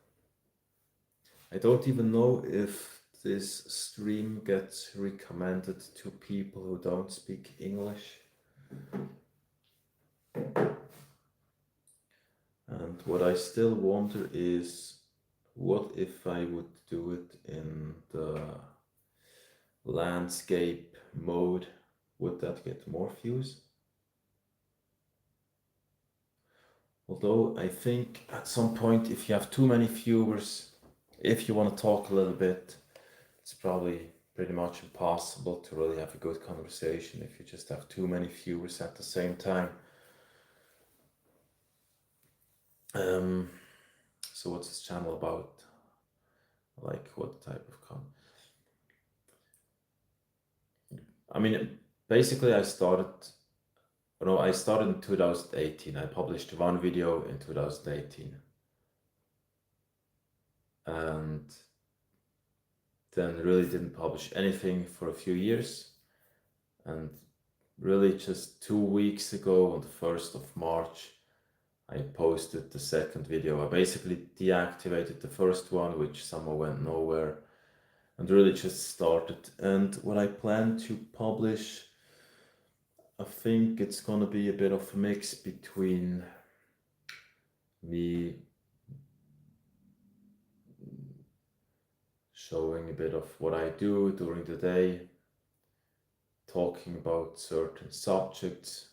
I don't even know if this stream gets recommended to people who don't speak English. And what I still wonder is, what if I would do it in the landscape mode? Would that get more views? Although I think at some point, if you have too many viewers, if you want to talk a little bit, it's probably pretty much impossible to really have a good conversation if you just have too many viewers at the same time. So what's this channel about? Like what type of content? I mean, basically I started in 2018. I published one video in 2018. And then really didn't publish anything for a few years. And really just 2 weeks ago on the 1st of March, I posted the second video. I basically deactivated the first one, which somehow went nowhere, and really just started. And what I plan to publish, I think it's gonna be a bit of a mix between me showing a bit of what I do during the day, talking about certain subjects,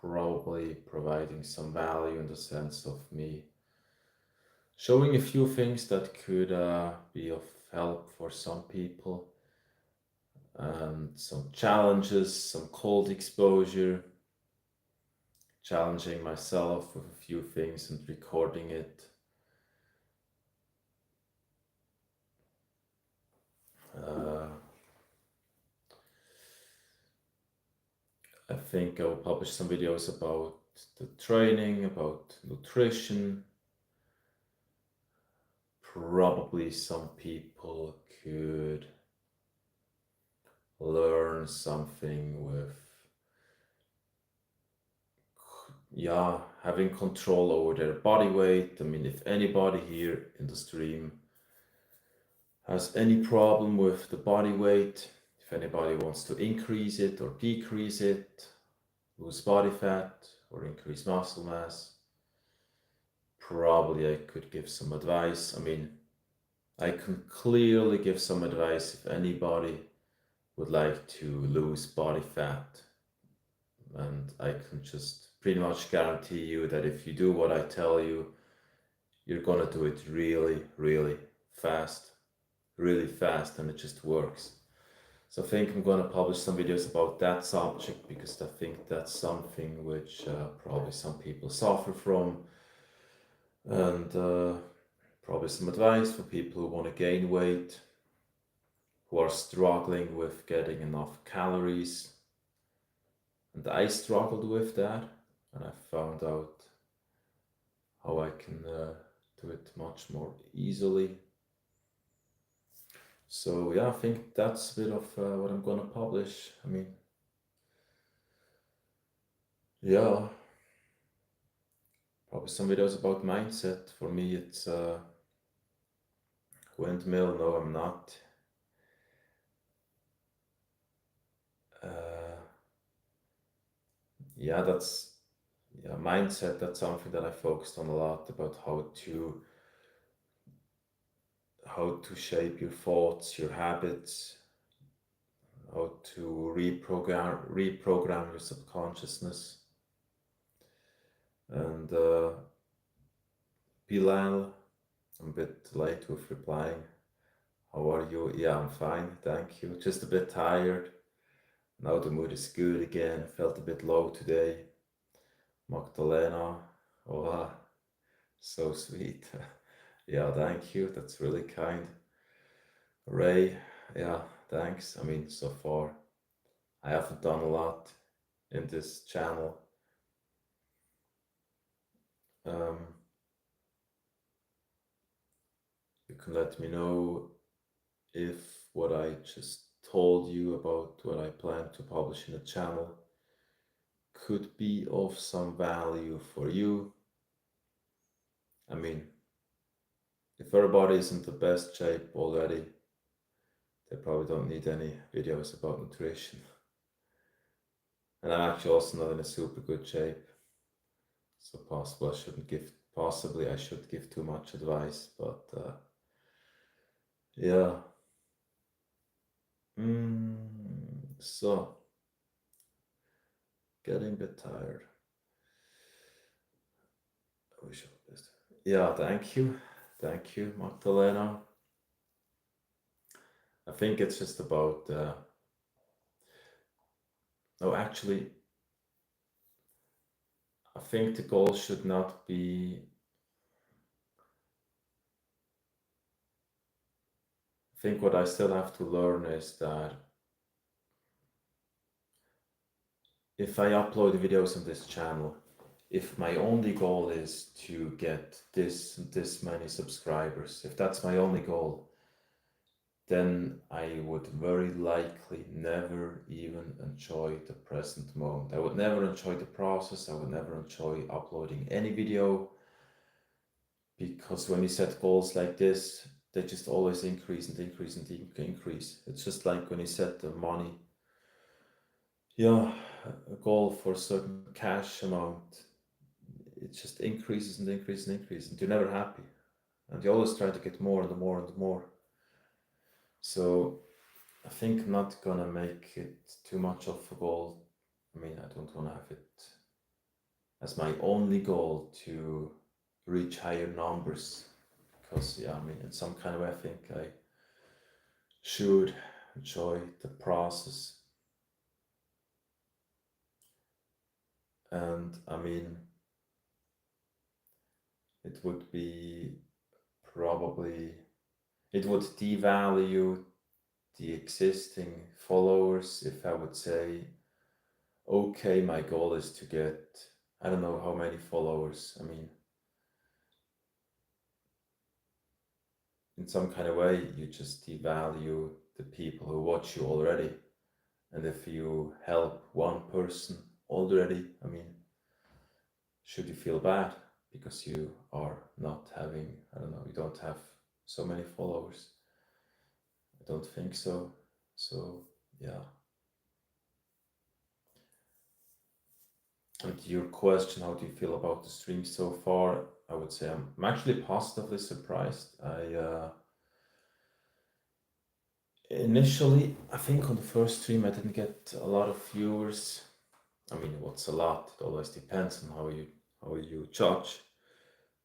probably providing some value in the sense of me showing a few things that could be of help for some people, and some challenges, some cold exposure, challenging myself with a few things and recording it. Uh, I think I will publish some videos about the training, about nutrition. Probably some people could learn something with, yeah, having control over their body weight. I mean, if anybody here in the stream has any problem with the body weight, if anybody wants to increase it or decrease it, lose body fat or increase muscle mass, probably I could give some advice. I mean, I can clearly give some advice if anybody would like to lose body fat. And I can just pretty much guarantee you that if you do what I tell you, you're gonna do it really, really fast, and it just works. So I think I'm gonna publish some videos about that subject because I think that's something which probably some people suffer from, and probably some advice for people who want to gain weight, who are struggling with getting enough calories. And I struggled with that, and I found out how I can do it much more easily. So yeah, I think that's a bit of what I'm gonna publish. I mean, yeah, probably some videos about mindset. For me, it's windmill. No, I'm not. Uh, yeah, that's mindset. That's something that I focused on a lot, about how to shape your thoughts, your habits, how to reprogram your subconsciousness. And Bilal, I'm a bit late with replying. How are you? Yeah, I'm fine, thank you. Just a bit tired. Now the mood is good again. Felt a bit low today. Magdalena, oh, so sweet. Yeah, thank you. That's really kind. Ray, yeah, thanks. I mean, so far, I haven't done a lot in this channel. Um, you can let me know if what I just told you about what I plan to publish in the channel could be of some value for you. I mean, if everybody is in the best shape already, they probably don't need any videos about nutrition. And I'm actually also not in a super good shape, so possibly I should give too much advice, but yeah. So, getting a bit tired. I wish I was. Yeah, thank you, Magdalena. I think it's just about. No, actually, I think the goal should not be. I think what I still have to learn is that if I upload videos on this channel, if my only goal is to get this many subscribers, if that's my only goal, then I would very likely never even enjoy the present moment. I would never enjoy the process. I would never enjoy uploading any video, because when you set goals like this, they just always increase and increase and increase. It's just like when you set the money, yeah, a goal for a certain cash amount, it just increases and increases and increases, and you're never happy. And you always try to get more and more and more. So I think I'm not gonna make it too much of a goal. I mean, I don't wanna have it as my only goal to reach higher numbers, because yeah, I mean, in some kind of way, I think I should enjoy the process. And I mean, it would be probably, it would devalue the existing followers if I would say, okay, my goal is to get, I don't know how many followers. I mean, in some kind of way, you just devalue the people who watch you already. And if you help one person already, I mean, should you feel bad because you are not having, I don't know, you don't have so many followers? I don't think so. So, yeah. And your question, how do you feel about the stream so far? I would say I'm actually positively surprised. Initially, I think on the first stream I didn't get a lot of viewers. I mean, what's a lot? It always depends on how you judge.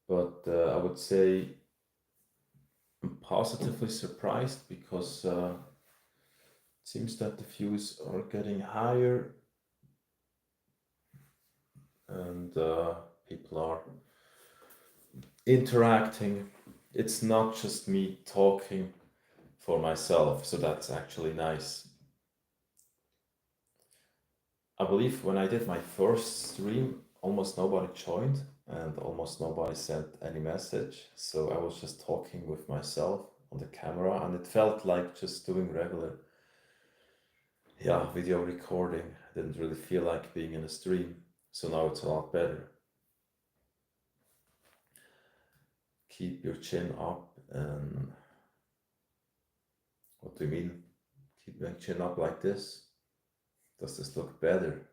But I would say I'm positively surprised, because it seems that the views are getting higher, and people are interacting. It's not just me talking for myself, so that's actually nice. I believe when I did my first stream, almost nobody joined and almost nobody sent any message. So I was just talking with myself on the camera, and it felt like just doing regular, yeah, video recording. I didn't really feel like being in a stream. So now it's a lot better. Keep your chin up. And what do you mean? Keep your chin up like this? Does this look better?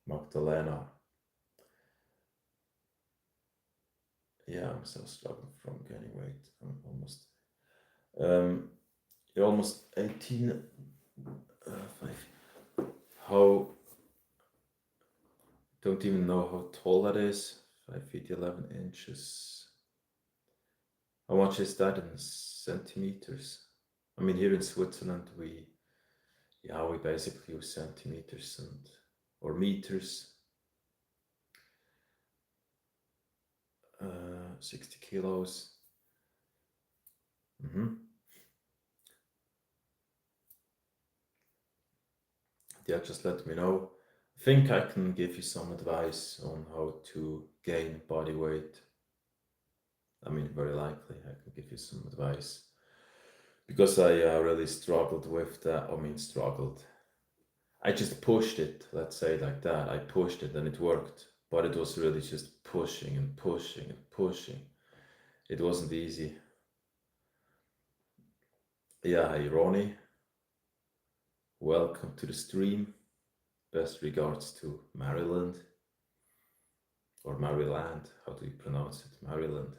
Magdalena. Yeah, I'm still struggling from gaining weight. I'm almost, you're almost 18. How, don't even know how tall that is. 5 feet 11 inches. How much is that in centimeters? I mean, here in Switzerland, we basically use centimeters or meters. 60 kilos. Yeah, just let me know. I think I can give you some advice on how to gain body weight. I mean, very likely I can give you some advice, because I really struggled with that. I mean, struggled. I just pushed it, let's say like that. I pushed it and it worked, but it was really just pushing and pushing and pushing. It wasn't easy. Yeah, hi Ronnie. Welcome to the stream. Best regards to Maryland. Or Maryland. How do you pronounce it? Maryland.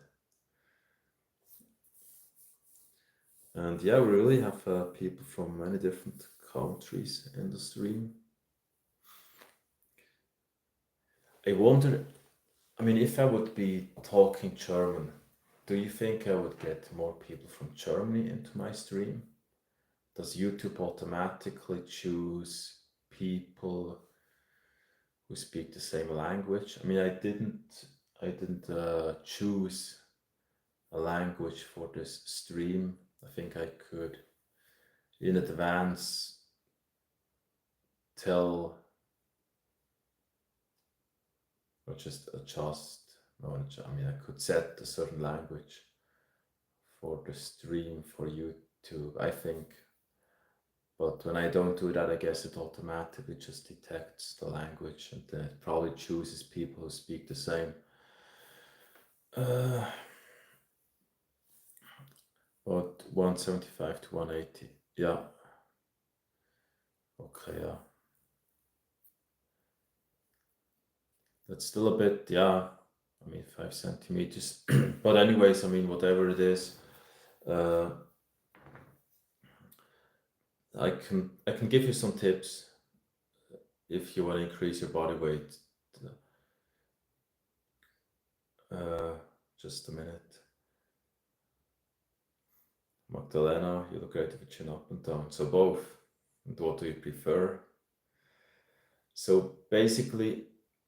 And yeah, we really have people from many different countries in the stream. I wonder, I mean, if I would be talking German, do you think I would get more people from Germany into my stream? Does YouTube automatically choose people who speak the same language? I mean, I didn't choose a language for this stream. I think I could in advance tell, or just adjust. No, I mean, I could set a certain language. for the stream for YouTube, I think. But when I don't do that, I guess it automatically just detects the language and then it probably chooses people who speak the same. Uh, but 175 to 180. Yeah. Okay, yeah. That's still a bit, yeah. I mean, 5 centimeters. But anyways, I mean, whatever it is, uh, I can give you some tips if you want to increase your body weight. Uh, just a minute. Magdalena, you look great with your chin up and down. So both. And what do you prefer? So basically,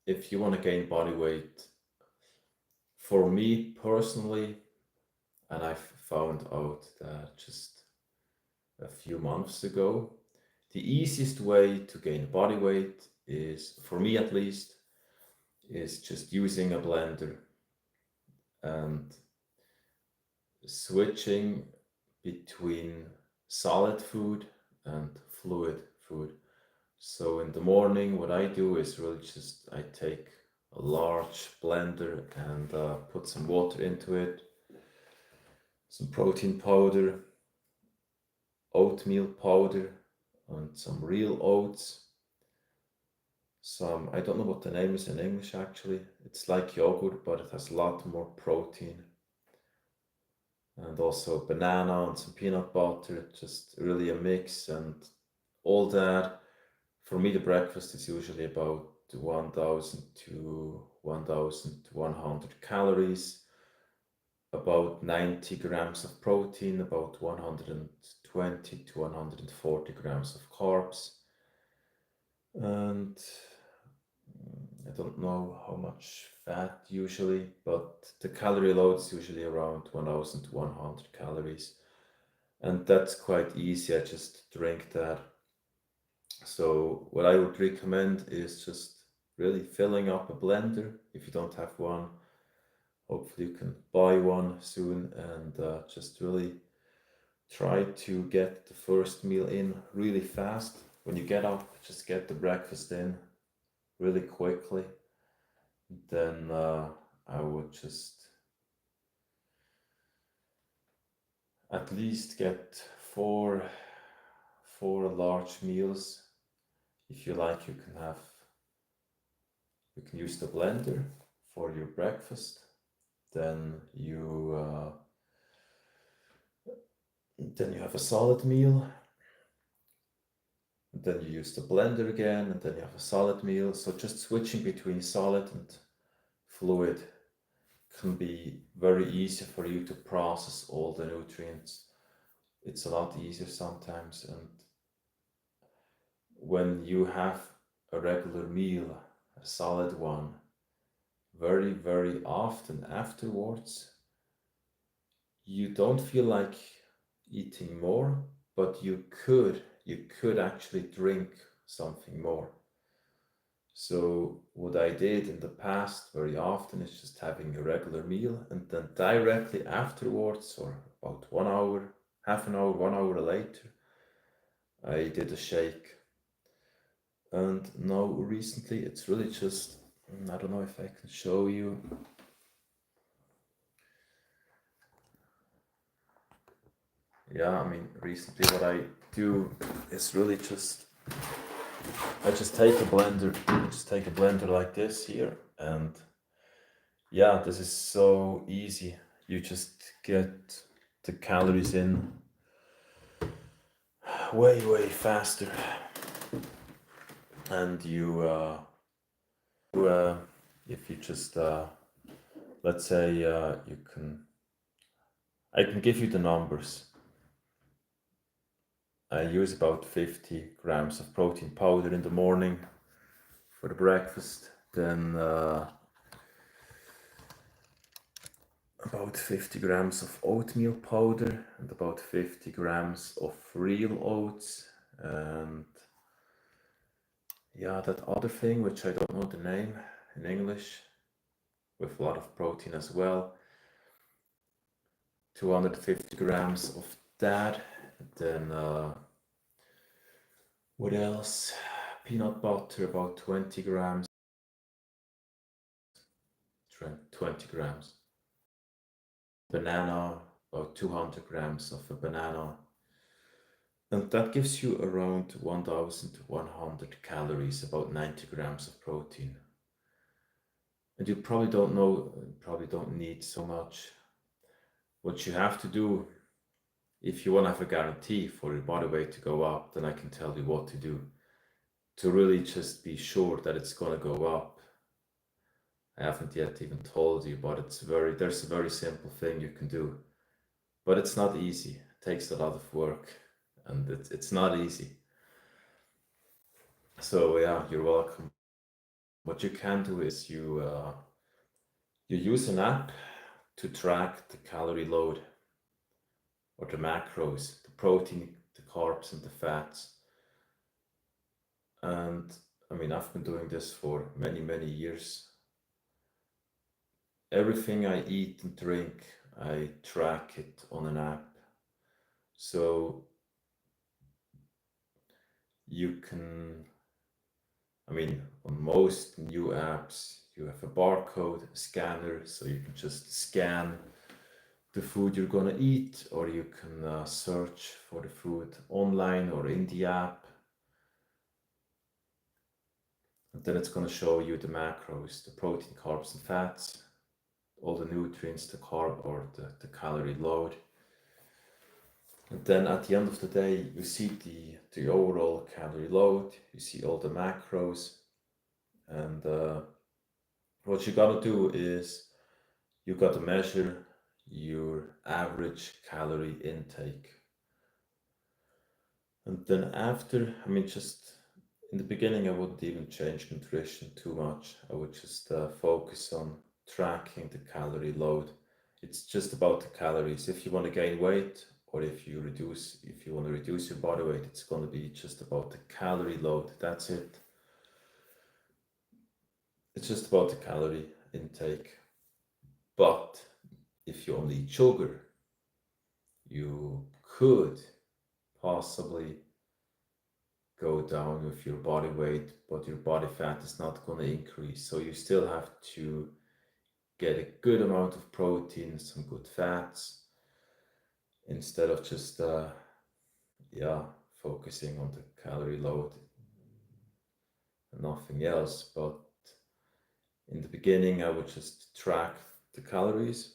if you want to gain body weight, for me personally, and I found out that just a few months ago, the easiest way to gain body weight is, for me at least, is just using a blender and switching between solid food and fluid food. So in the morning, what I do is really just I take a large blender and put some water into it, some protein powder, oatmeal powder, and some real oats. Some, I don't know what the name is in English actually. It's like yogurt, but it has a lot more protein. And also banana and some peanut butter, just really a mix and all that. For me, the breakfast is usually about 1000 to 1100 calories, about 90 grams of protein, about 120 to 140 grams of carbs, and I don't know how much fat usually, but the calorie load is usually around 1100 calories, and that's quite easy. I just drink that. So what I would recommend is just really filling up a blender. If you don't have one, hopefully you can buy one soon, and just really try to get the first meal in really fast. When you get up, just get the breakfast in really quickly. Then I would just at least get four large meals. If you like, you can use the blender for your breakfast. Then you have a solid meal. Then you use the blender again, and then you have a solid meal. So just switching between solid and fluid can be very easy for you to process all the nutrients. It's a lot easier sometimes, and when you have a regular meal, a solid one, very, very often afterwards, you don't feel like eating more, but you could actually drink something more. So what I did in the past very often is just having a regular meal, and then directly afterwards, or about 1 hour, half an hour, 1 hour later, I did a shake. And now recently it's really just, I don't know if I can show you. Yeah, I mean, recently what I do is really just, I just take a blender like this here, and yeah, this is so easy. You just get the calories in way, way faster. And if you just, let's say, I can give you the numbers. I use about 50 grams of protein powder in the morning for the breakfast, then about 50 grams of oatmeal powder and about 50 grams of real oats, and yeah, that other thing which I don't know the name in English, with a lot of protein as well. 250 grams of that. Then what else? Peanut butter, about 20 grams. 20 grams. Banana, about 200 grams of a banana. And that gives you around 1100 calories, about 90 grams of protein. And you probably don't know, probably don't need so much. What you have to do, if you want to have a guarantee for your body weight to go up, then I can tell you what to do. To really just be sure that it's going to go up. I haven't yet even told you, but there's a very simple thing you can do. But it's not easy. It takes a lot of work, and it's not easy. So yeah, you're welcome. What you can do is you use an app to track the calorie load or the macros, the protein, the carbs, and the fats. And I mean, I've been doing this for many, many years. Everything I eat and drink, I track it on an app. So you can, I mean, on most new apps, you have a barcode scanner, so you can just scan the food you're gonna eat, or you can search for the food online or in the app. And then it's gonna show you the macros, the protein, carbs, and fats, all the nutrients, the carb or the calorie load. And then at the end of the day, you see the overall calorie load, you see all the macros, and what you gotta do is you gotta measure your average calorie intake. And then after, I mean, just in the beginning, I wouldn't even change nutrition too much. I would just focus on tracking the calorie load. It's just about the calories. If you want to gain weight, or if you want to reduce your body weight, it's going to be just about the calorie load. That's it. It's just about the calorie intake. But if you only eat sugar, you could possibly go down with your body weight, but your body fat is not going to increase. So you still have to get a good amount of protein, some good fats, instead of just focusing on the calorie load and nothing else. But in the beginning, I would just track the calories.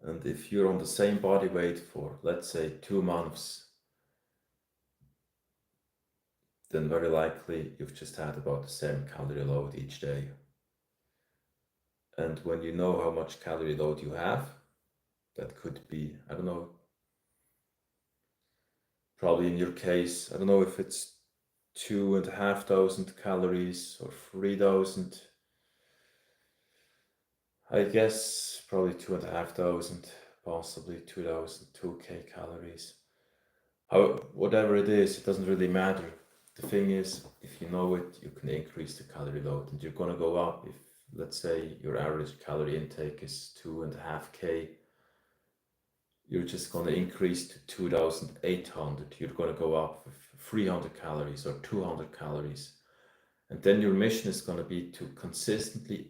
And if you're on the same body weight for, let's say, 2 months, then very likely you've just had about the same calorie load each day. And when you know how much calorie load you have, that could be, I don't know, probably in your case, I don't know if it's 2,500 calories or 3,000. I guess probably 2,500, possibly 2,000, 2K calories. Whatever it is, it doesn't really matter. The thing is, if you know it, you can increase the calorie load, and you're gonna go up. If, let's say, your average calorie intake is 2.5K, you're just gonna increase to 2,800. You're gonna go up with 300 calories or 200 calories. And then your mission is going to be to consistently,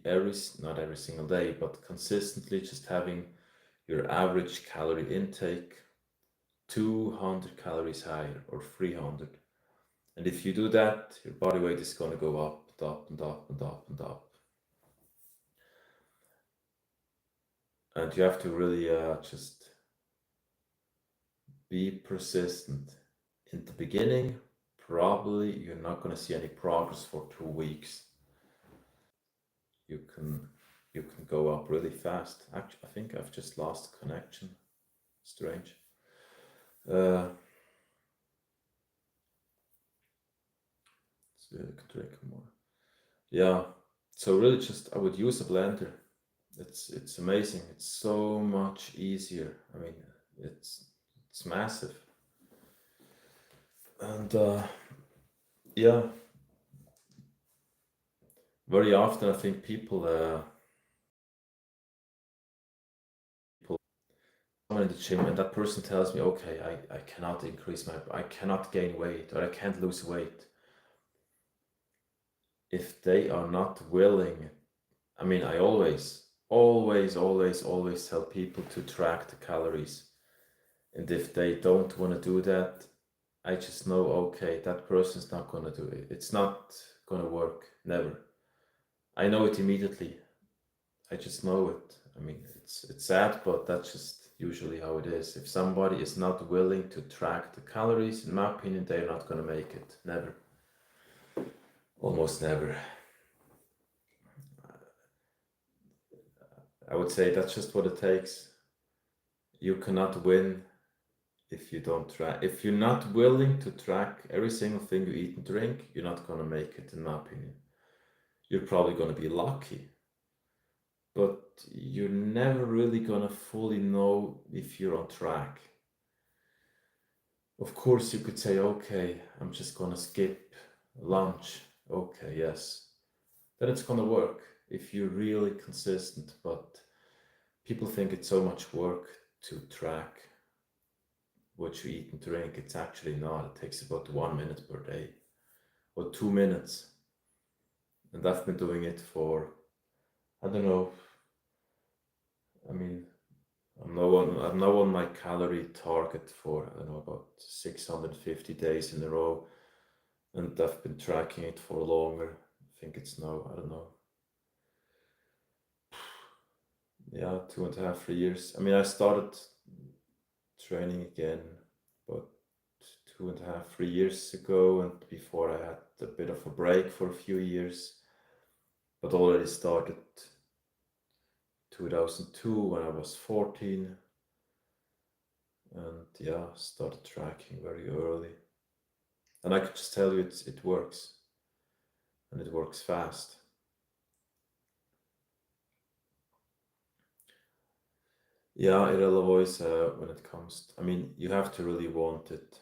not every single day, but consistently just having your average calorie intake 200 calories higher or 300. And if you do that, your body weight is going to go up and up and up and up and up. And you have to really just be persistent. In the beginning, probably you're not going to see any progress for 2 weeks. You can go up really fast. Actually, I think I've just lost connection. Strange. Let's drink more. Yeah. So really, just I would use a blender. It's amazing. It's so much easier. I mean, it's massive. And yeah, very often I think people someone in the gym and that person tells me, okay, I cannot I cannot gain weight or I can't lose weight. If they are not willing, I mean, I always tell people to track the calories. And if they don't want to do that, I just know, okay, that person's not going to do it. It's not going to work. Never. I know it immediately. I just know it. I mean, it's sad, but that's just usually how it is. If somebody is not willing to track the calories, in my opinion, they're not going to make it. Never. Almost never. I would say that's just what it takes. You cannot win if you don't track. If you're not willing to track every single thing you eat and drink, you're not going to make it, in my opinion. You're probably going to be lucky, but you're never really going to fully know if you're on track. Of course, you could say, okay, I'm just going to skip lunch. Okay, yes. Then it's going to work if you're really consistent, but people think it's so much work to track what you eat and drink. It's actually not. It takes about 1 minute per day or 2 minutes. And I've been doing it for, I don't know, I mean, I'm now on my calorie target for, I don't know, about 650 days in a row. And I've been tracking it for longer. I think it's now, I don't know, yeah, 2.5, 3 years. I mean, I started training again about 2.5, 3 years ago, and before I had a bit of a break for a few years, but already started 2002 when I was 14, and yeah, started tracking very early. And I could just tell you it works, and it works fast. Yeah, it'll always, when it comes, I mean, you have to really want it.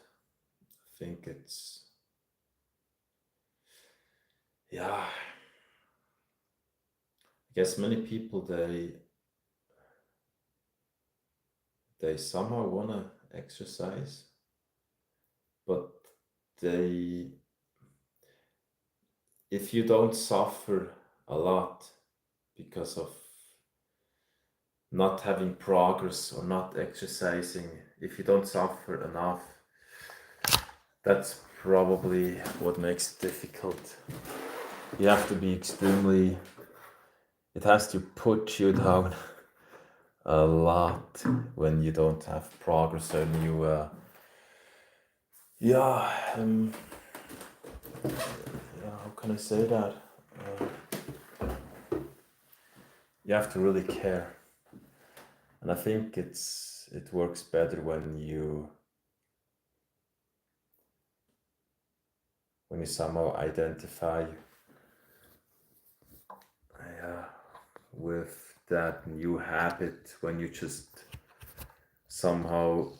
I think it's, yeah, I guess many people, they somehow want to exercise, but they, if you don't suffer a lot because of not having progress or not exercising, if you don't suffer enough, that's probably what makes it difficult. You have to be extremely, it has to put you down a lot when you don't have progress and you, yeah, yeah, how can I say that? You have to really care. And I think it works better when you somehow identify with that new habit, when you just somehow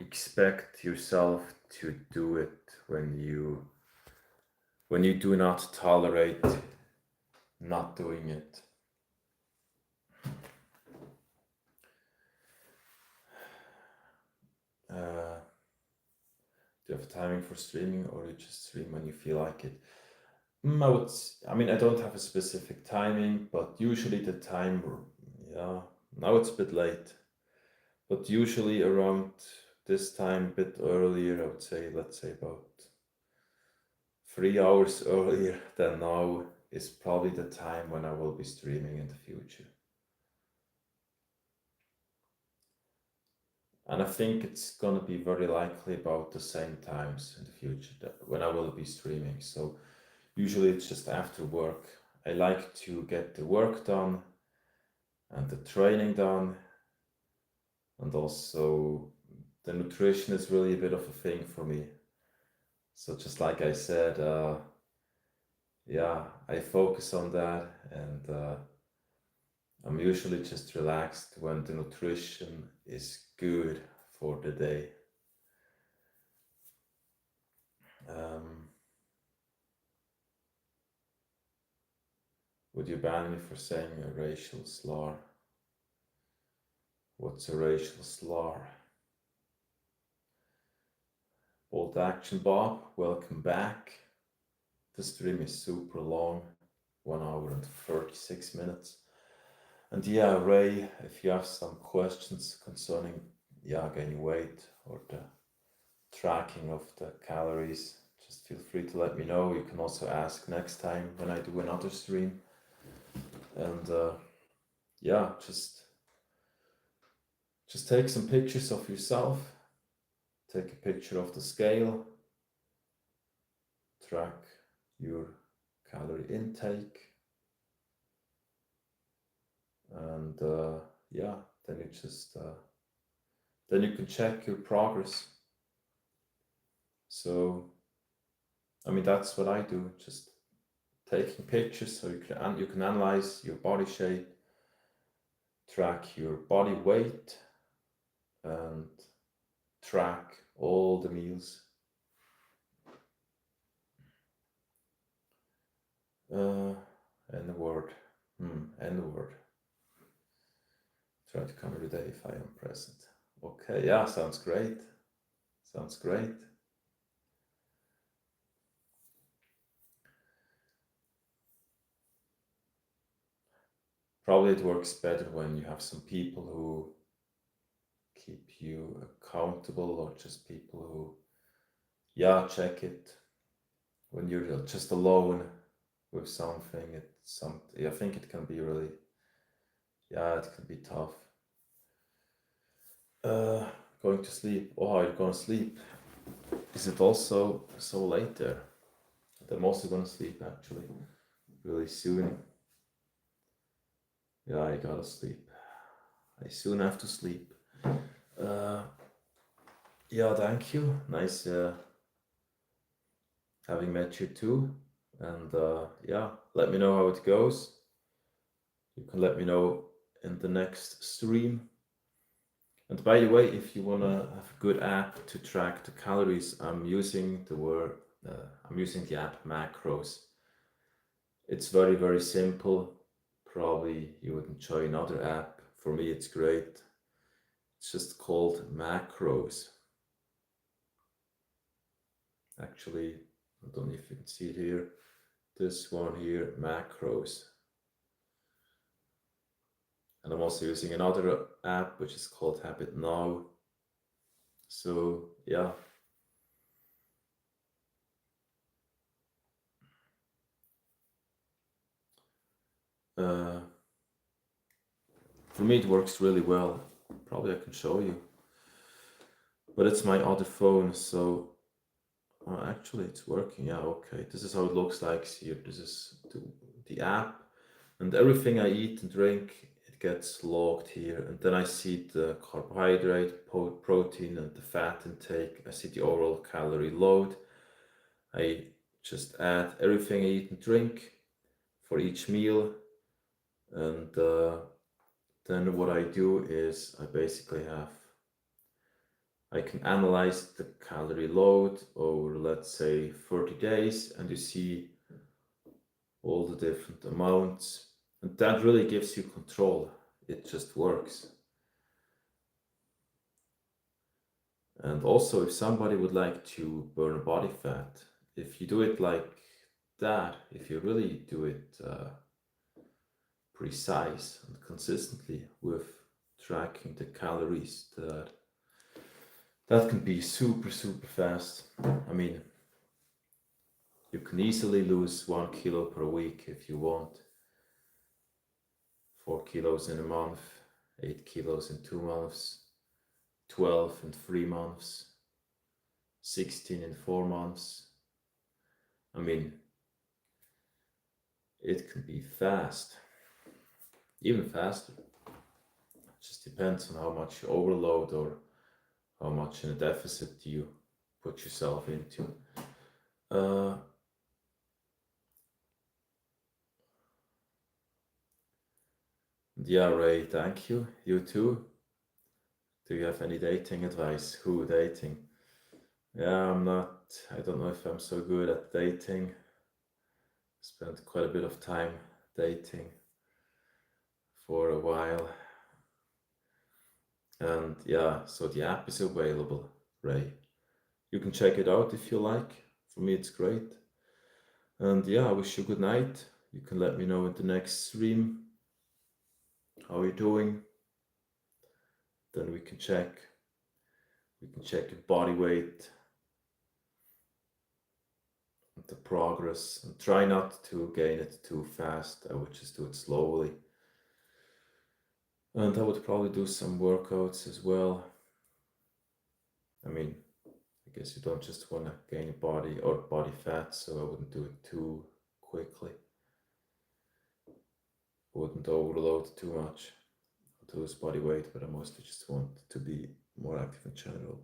expect yourself to do it, when you do not tolerate not doing it. Do you have timing for streaming, or you just stream when you feel like it? I mean, I don't have a specific timing, but usually the time, yeah, now it's a bit late, but usually around this time, a bit earlier, I would say, let's say about 3 hours earlier than now is probably the time when I will be streaming in the future. And I think it's gonna be very likely about the same times in the future when I will be streaming. So usually it's just after work. I like to get the work done and the training done, and also the nutrition is really a bit of a thing for me. So just like I said, yeah, I focus on that, and I'm usually just relaxed when the nutrition is good for the day. Would you ban me for saying a racial slur? What's a racial slur? Bolt Action Bob, welcome back. The stream is super long, 1 hour and 36 minutes. And yeah, Ray, if you have some questions concerning gaining weight or the tracking of the calories, just feel free to let me know. You can also ask next time when I do another stream. And just take some pictures of yourself. Take a picture of the scale. Track your calorie intake. And then you just then you can check your progress. So, I mean, that's what I do. Just taking pictures so you can analyze your body shape, track your body weight, and track all the meals. N word. N word. Try to come every day if I am present. Okay, yeah, sounds great. Sounds great. Probably it works better when you have some people who keep you accountable, or just people who, check it. When you're just alone with something, I think it can be really, it can be tough. Going to sleep. Oh, you're gonna sleep. Is it also so late there? I'm also gonna sleep actually, really soon. Yeah, I gotta sleep. I soon have to sleep. Thank you. Nice having met you too. And let me know how it goes. You can let me know in the next stream. And by the way, if you wanna have a good app to track the calories, I'm using the app Macros. It's very, very simple. Probably you would enjoy another app. For me, it's great. It's just called Macros. Actually, I don't know if you can see it here. This one here, Macros. And I'm also using another app which is called Habit Now. So yeah. For me it works really well. Probably I can show you. But it's my other phone, so actually it's working. Yeah, okay. This is how it looks like here. This is the app, and everything I eat and drink, it gets logged here. And then I see the carbohydrate, protein, and the fat intake. I see the overall calorie load. I just add everything I eat and drink for each meal, and then what I do is I can analyze the calorie load over, let's say, 30 days, and you see all the different amounts, and that really gives you control. It just works. And also, if somebody would like to burn body fat, if you do it like that, if you really do it precise and consistently with tracking the calories, that can be super, super fast. I mean, you can easily lose 1 kilo per week if you want. 4 kilos in a month, 8 kilos in 2 months, 12 in 3 months, 16 in 4 months. I mean, it can be fast, even faster. It just depends on how much you overload or how much in a deficit you put yourself into. Yeah, Ray, thank you. You too. Do you have any dating advice? Who dating? Yeah, I don't know if I'm so good at dating. Spent quite a bit of time dating for a while. And yeah, so the app is available, Ray. You can check it out if you like. For me, it's great. And yeah, I wish you good night. You can let me know in the next stream how you're doing. Then we can check. We can check your body weight, the progress, and try not to gain it too fast. I would just do it slowly. And I would probably do some workouts as well. I mean, I guess you don't just want to gain body or body fat, so I wouldn't do it too quickly. Wouldn't overload too much to lose body weight, but I mostly just want to be more active in general.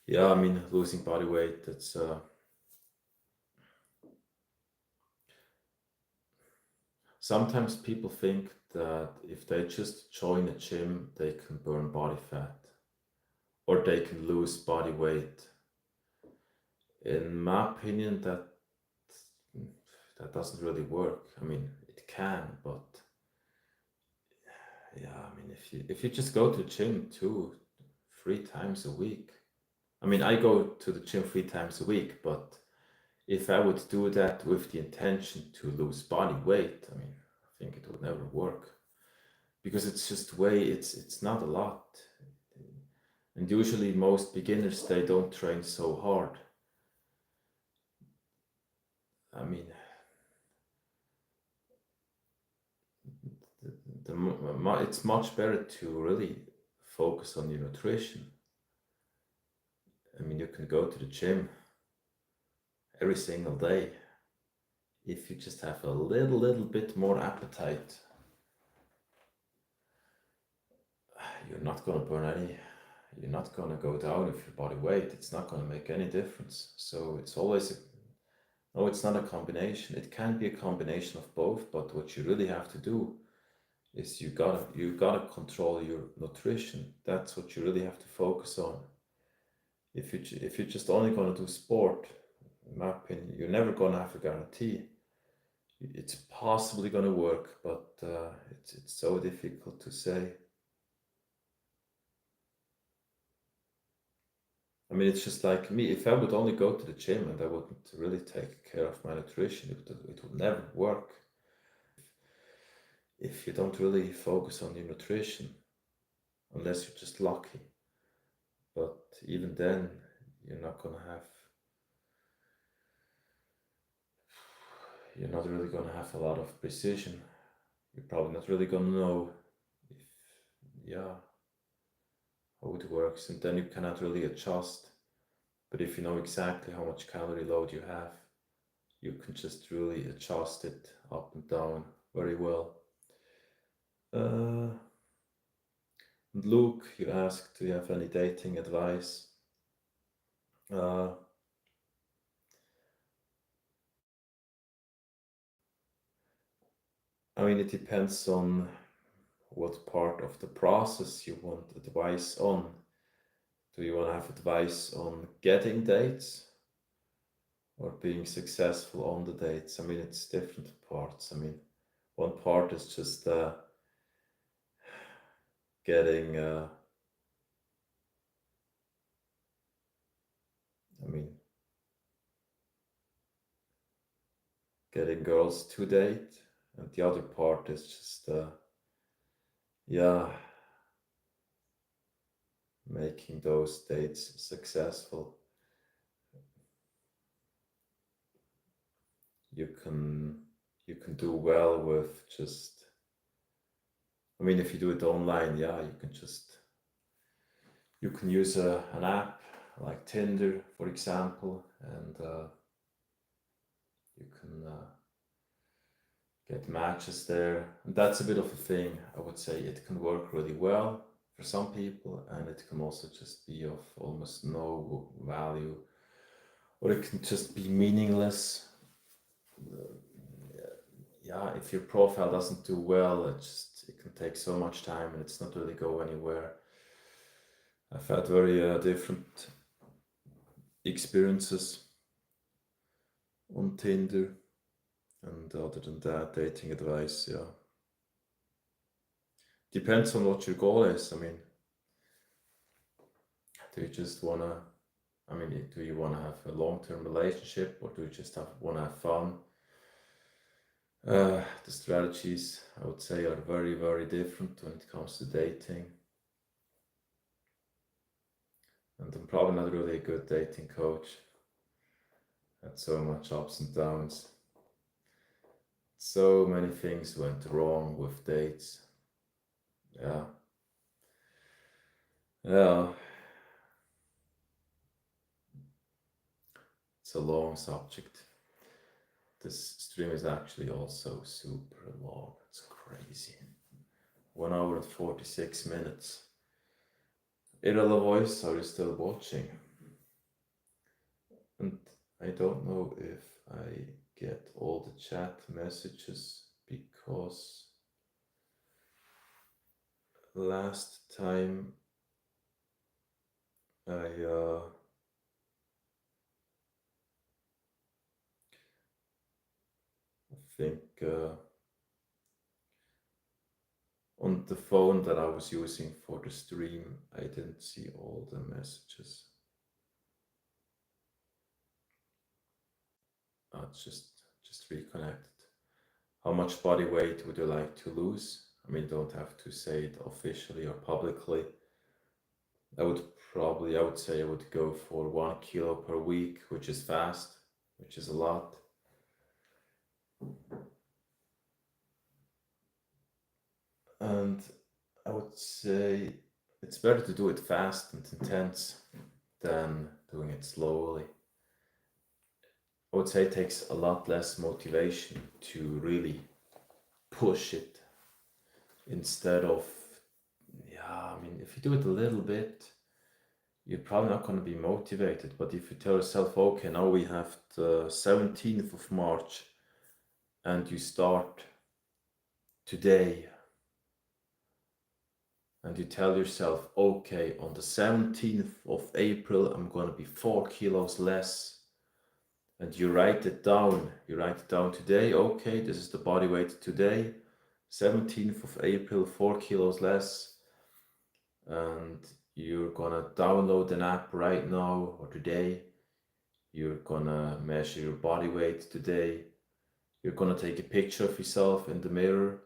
Yeah, I mean, losing body weight, that's sometimes people think that if they just join a gym, they can burn body fat or they can lose body weight. In my opinion, that doesn't really work. I mean, it can, but yeah, I mean, if you just go to the gym 3 times a week, I mean, I go to the gym 3 times a week, but if I would do that with the intention to lose body weight, I mean, I think it would never work because it's just it's not a lot. And usually most beginners they don't train so hard. I mean, it's much better to really focus on your nutrition. I mean, you can go to the gym every single day if you just have a little bit more appetite. You're not gonna burn any. You're not gonna go down with your body weight. It's not gonna make any difference. So it's always no. It's not a combination. It can be a combination of both, but what you really have to do is you gotta control your nutrition. That's what you really have to focus on. If you're just only gonna do sport, in my opinion, you're never gonna have a guarantee. It's possibly gonna work, but it's so difficult to say. I mean, it's just like me. If I would only go to the gym and I wouldn't really take care of my nutrition, it would never work. If you don't really focus on your nutrition, unless you're just lucky. But even then, you're not gonna have. You're not really gonna have a lot of precision. You're probably not really gonna know if, yeah, how it works, and then you cannot really adjust. But if you know exactly how much calorie load you have, you can just really adjust it up and down very well. Uh, and Luke, you asked, do you have any dating advice? Uh, I mean, it depends on what part of the process you want advice on. Do you want to have advice on getting dates or being successful on the dates? I mean, it's different parts. I mean, one part is just getting, I mean, getting girls to date, and the other part is just, yeah, making those dates successful. You can you can do well with just. I mean, if you do it online, yeah, you can use an app like Tinder, for example, and you can get matches there. And that's a bit of a thing. I would say it can work really well for some people, and it can also just be of almost no value, or it can just be meaningless. Yeah, if your profile doesn't do well, it can take so much time, and it's not really go anywhere. I've had very different experiences on Tinder, and other than that, dating advice, yeah, depends on what your goal is. I mean, Do you just wanna, do you wanna have a long-term relationship, or do you just wanna have fun? The strategies, I would say, are very, very different when it comes to dating. And I'm probably not really a good dating coach. Had so much ups and downs. So many things went wrong with dates. Yeah. Yeah. It's a long subject. This stream is actually also super long. It's crazy. 1 hour and 46 minutes. Irrela Voice, are you still watching? And I don't know if I get all the chat messages because last time I think on the phone that I was using for the stream, I didn't see all the messages. It's just reconnected. How much body weight would you like to lose? I mean, don't have to say it officially or publicly. I would say I would go for 1 kilo per week, which is fast, which is a lot. And I would say it's better to do it fast and intense than doing it slowly. I would say it takes a lot less motivation to really push it instead of, if you do it a little bit, you're probably not going to be motivated. But if you tell yourself, okay, now we have the 17th of March and you start today, and you tell yourself, okay, on the 17th of April, I'm going to be 4 kilos less. And you write it down. You write it down today. Okay, this is the body weight today. 17th of April, 4 kilos less. And you're gonna download an app right now or today. You're gonna measure your body weight today. You're gonna take a picture of yourself in the mirror.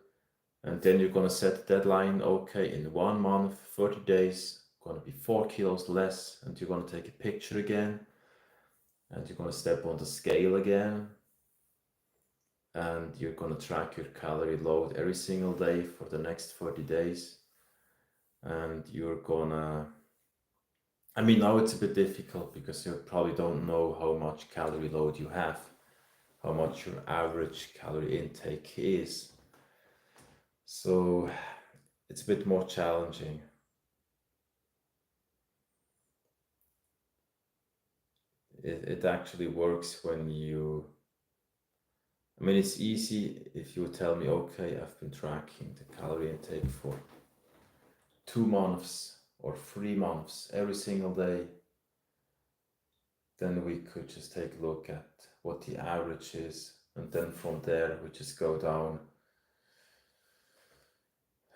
And then you're gonna set a deadline. Okay, in 1 month, 30 days, gonna be 4 kilos less. And you're gonna take a picture again. And you're gonna step on the scale again. And you're gonna track your calorie load every single day for the next 30 days. And you're gonna, now it's a bit difficult because you probably don't know how much calorie load you have, how much your average calorie intake is. So it's a bit more challenging. It actually works when you, it's easy if you tell me, okay, I've been tracking the calorie intake for 2 months or 3 months every single day. Then we could just take a look at what the average is, and then from there we just go down.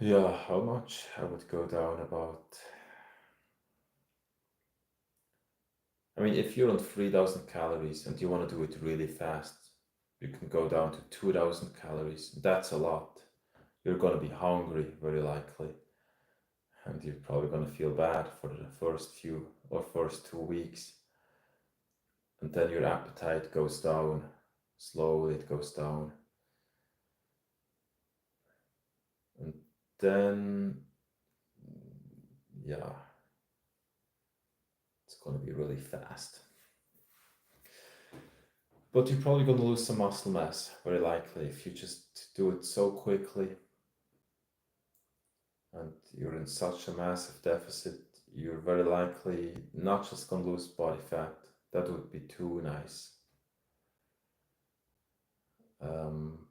Yeah, how much? I would go down about, if you're on 3,000 calories and you want to do it really fast, you can go down to 2,000 calories. That's a lot. You're going to be hungry, very likely. And you're probably going to feel bad for the first 2 weeks. And then your appetite goes down. Slowly it goes down. And then, yeah, it's going to be really fast. But you're probably going to lose some muscle mass, very likely, if you just do it so quickly. And you're in such a massive deficit, you're very likely not just going to lose body fat. That would be too nice.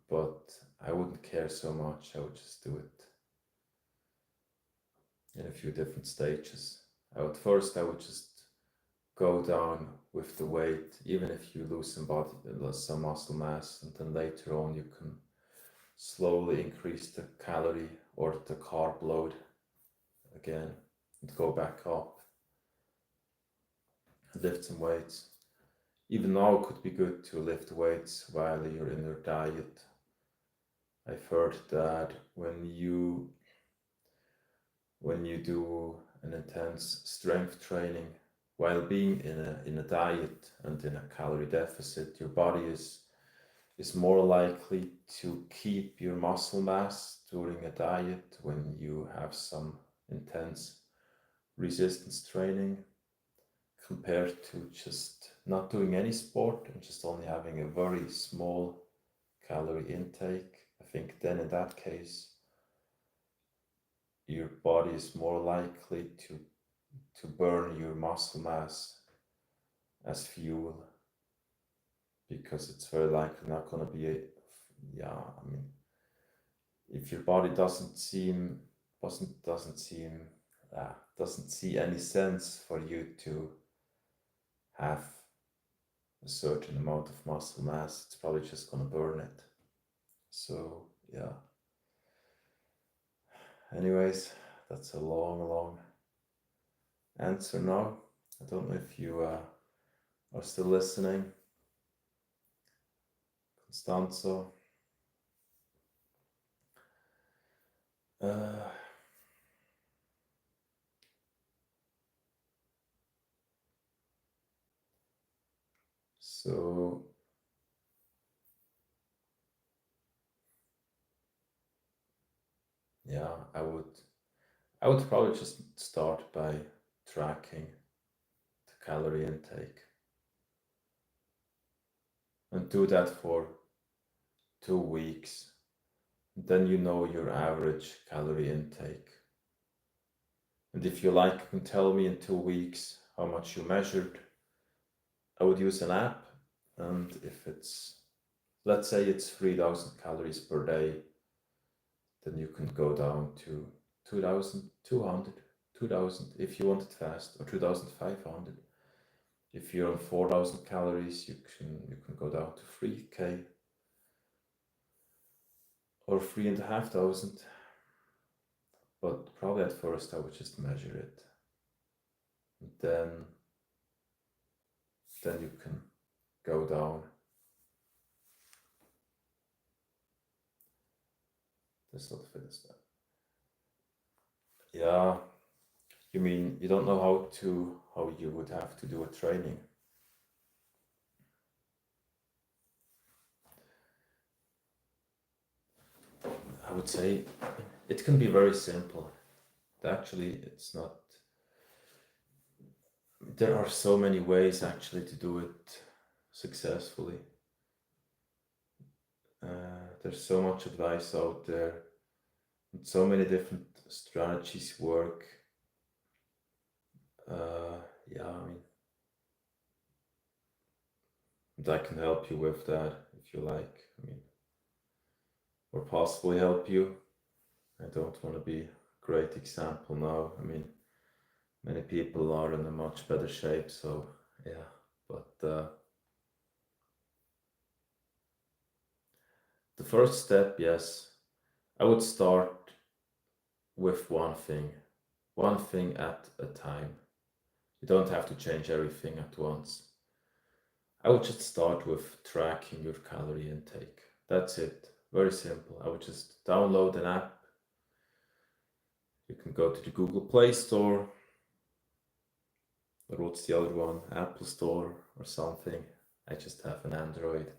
But I wouldn't care so much. I would just do it in a few different stages. I would just go down with the weight, even if you lose some muscle mass, and then later on you can slowly increase the calorie or the carb load again and go back up. lift some weights. Even now, it could be good to lift weights while you're in your diet. I've heard that when you do an intense strength training while being in a diet and in a calorie deficit, your body is more likely to keep your muscle mass during a diet when you have some intense resistance training compared to just not doing any sport and just only having a very small calorie intake. I think then in that case, your body is more likely to burn your muscle mass as fuel because it's very likely not going to be I mean, if your body doesn't see any sense for you to have a certain amount of muscle mass, it's probably just going to burn it. So yeah, anyways, that's a long answer now. I don't know if you are still listening. Constanzo. So yeah, I would probably just start by tracking the calorie intake and do that for 2 weeks. Then you know your average calorie intake. And if you like, you can tell me in 2 weeks how much you measured. I would use an app, and if it's, let's say it's 3,000 calories per day, then you can go down to 2,200, 2,000 if you want it fast, or 2,500. If you're on 4,000 calories, you can go down to 3K or 3,500. But probably at first I would just measure it. And then you can go down. That's not fitness step. Yeah, you mean you don't know how you would have to do a training? I would say it can be very simple. Actually, it's not. There are so many ways actually to do it successfully. There's so much advice out there, and so many different strategies work. Yeah, I mean, and I can help you with that if you like. I mean, or possibly help you. I don't want to be a great example now. I mean, many people are in a much better shape, so yeah. But the first step, yes, I would start with one thing at a time. You don't have to change everything at once. I would just start with tracking your calorie intake. That's it. Very simple. I would just download an app. You can go to the Google Play Store, or what's the other one? Apple Store or something. I just have an Android.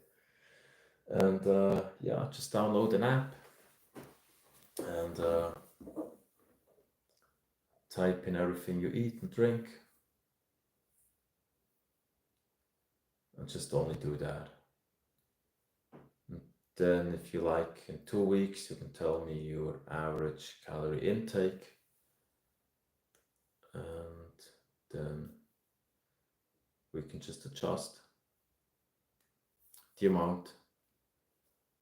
And yeah, just download an app and type in everything you eat and drink. And just only do that. And then, if you like, in 2 weeks, you can tell me your average calorie intake. And then we can just adjust the amount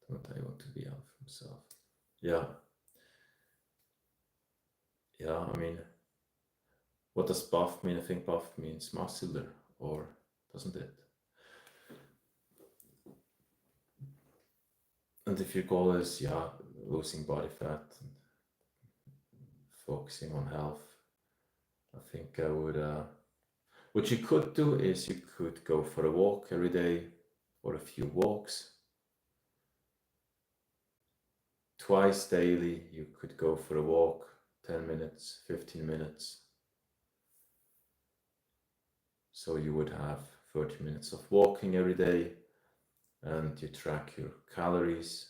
that I want to be out of himself. Yeah. Yeah, I mean, what does buff mean? I think buff means muscular, or doesn't it? And if your goal is, yeah, losing body fat and focusing on health, I think I would What you could do is you could go for a walk every day or a few walks. Twice daily, you could go for a walk, 10 minutes, 15 minutes. So you would have 30 minutes of walking every day, and you track your calories.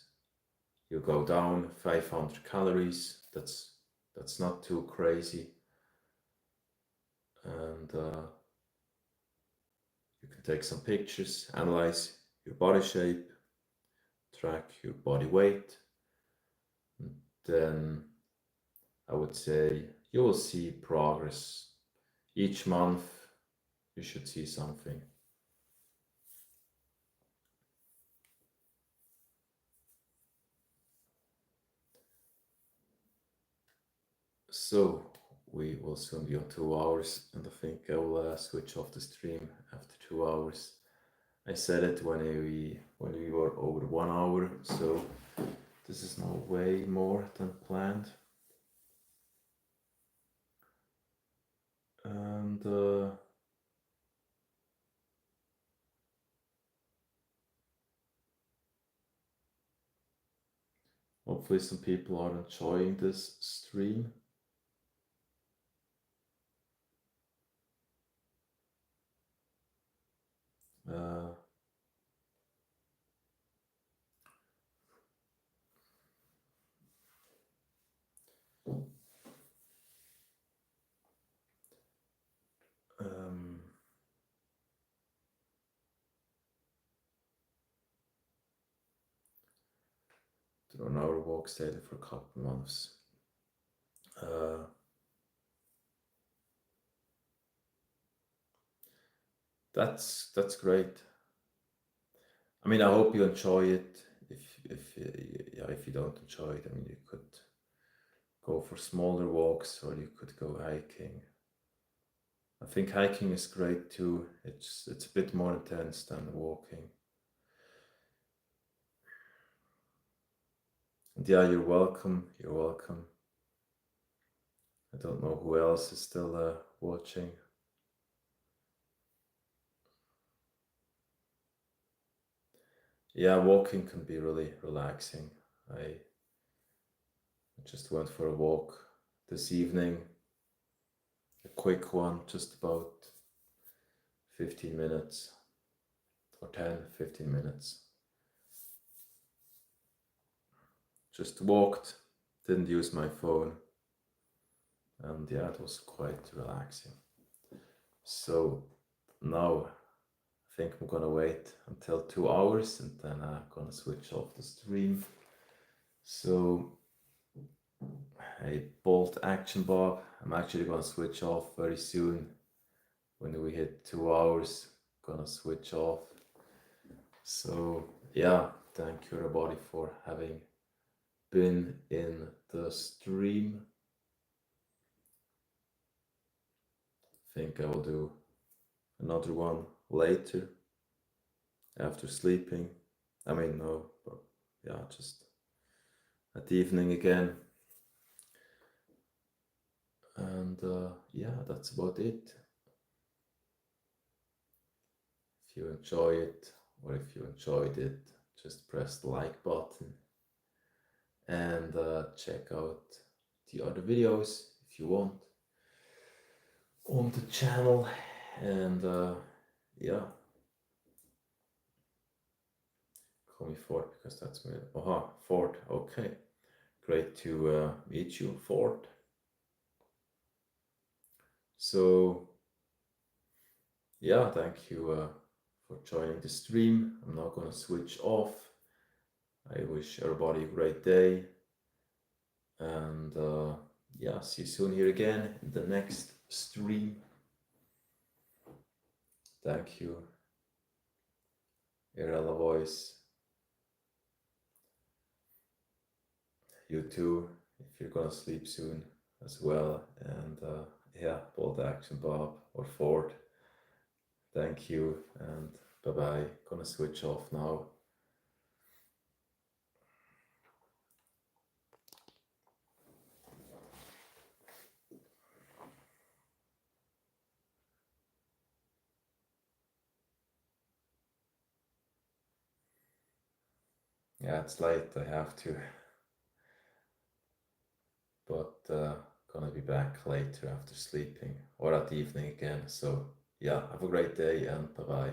You go down 500 calories. That's not too crazy. And you can take some pictures, analyze your body shape, track your body weight. And then I would say you will see progress. Each month you should see something. So we will soon be on 2 hours, and I think I will switch off the stream after 2 hours. I said it when we were over 1 hour, so this is now way more than planned. And hopefully some people are enjoying this stream. Uh, um, on our walks daily for a couple months. That's great. I mean, I hope you enjoy it. If you don't enjoy it, I mean, you could go for smaller walks or you could go hiking. I think hiking is great too. It's a bit more intense than walking. And yeah, you're welcome. You're welcome. I don't know who else is still watching. Yeah, walking can be really relaxing. I just went for a walk this evening, a quick one, just about 15 minutes or 10, 15 minutes. Just walked, didn't use my phone, and yeah, it was quite relaxing. So now I think I'm gonna wait until 2 hours and then I'm gonna switch off the stream. So a bolt action bob, I'm actually gonna switch off very soon. When we hit 2 hours, gonna switch off. So yeah, thank you everybody for having been in the stream. I think I will do another one later after sleeping. I mean, no, but yeah, just at the evening again. And yeah, that's about it. If you enjoy it or if you enjoyed it, just press the like button and check out the other videos if you want on the channel. And yeah, call me Ford because that's me. Ford. Okay, great to meet you, Ford. So yeah, thank you for joining the stream. I'm now gonna switch off. I wish everybody a great day, and yeah, see you soon here again in the next stream. Thank you, Irella Voice. You too, if you're gonna sleep soon as well. And yeah, Bold Action Bob or Ford. Thank you and bye bye. Gonna switch off now. Yeah, it's late, I have to, but gonna be back later after sleeping or at evening again. So, yeah, have a great day and bye bye.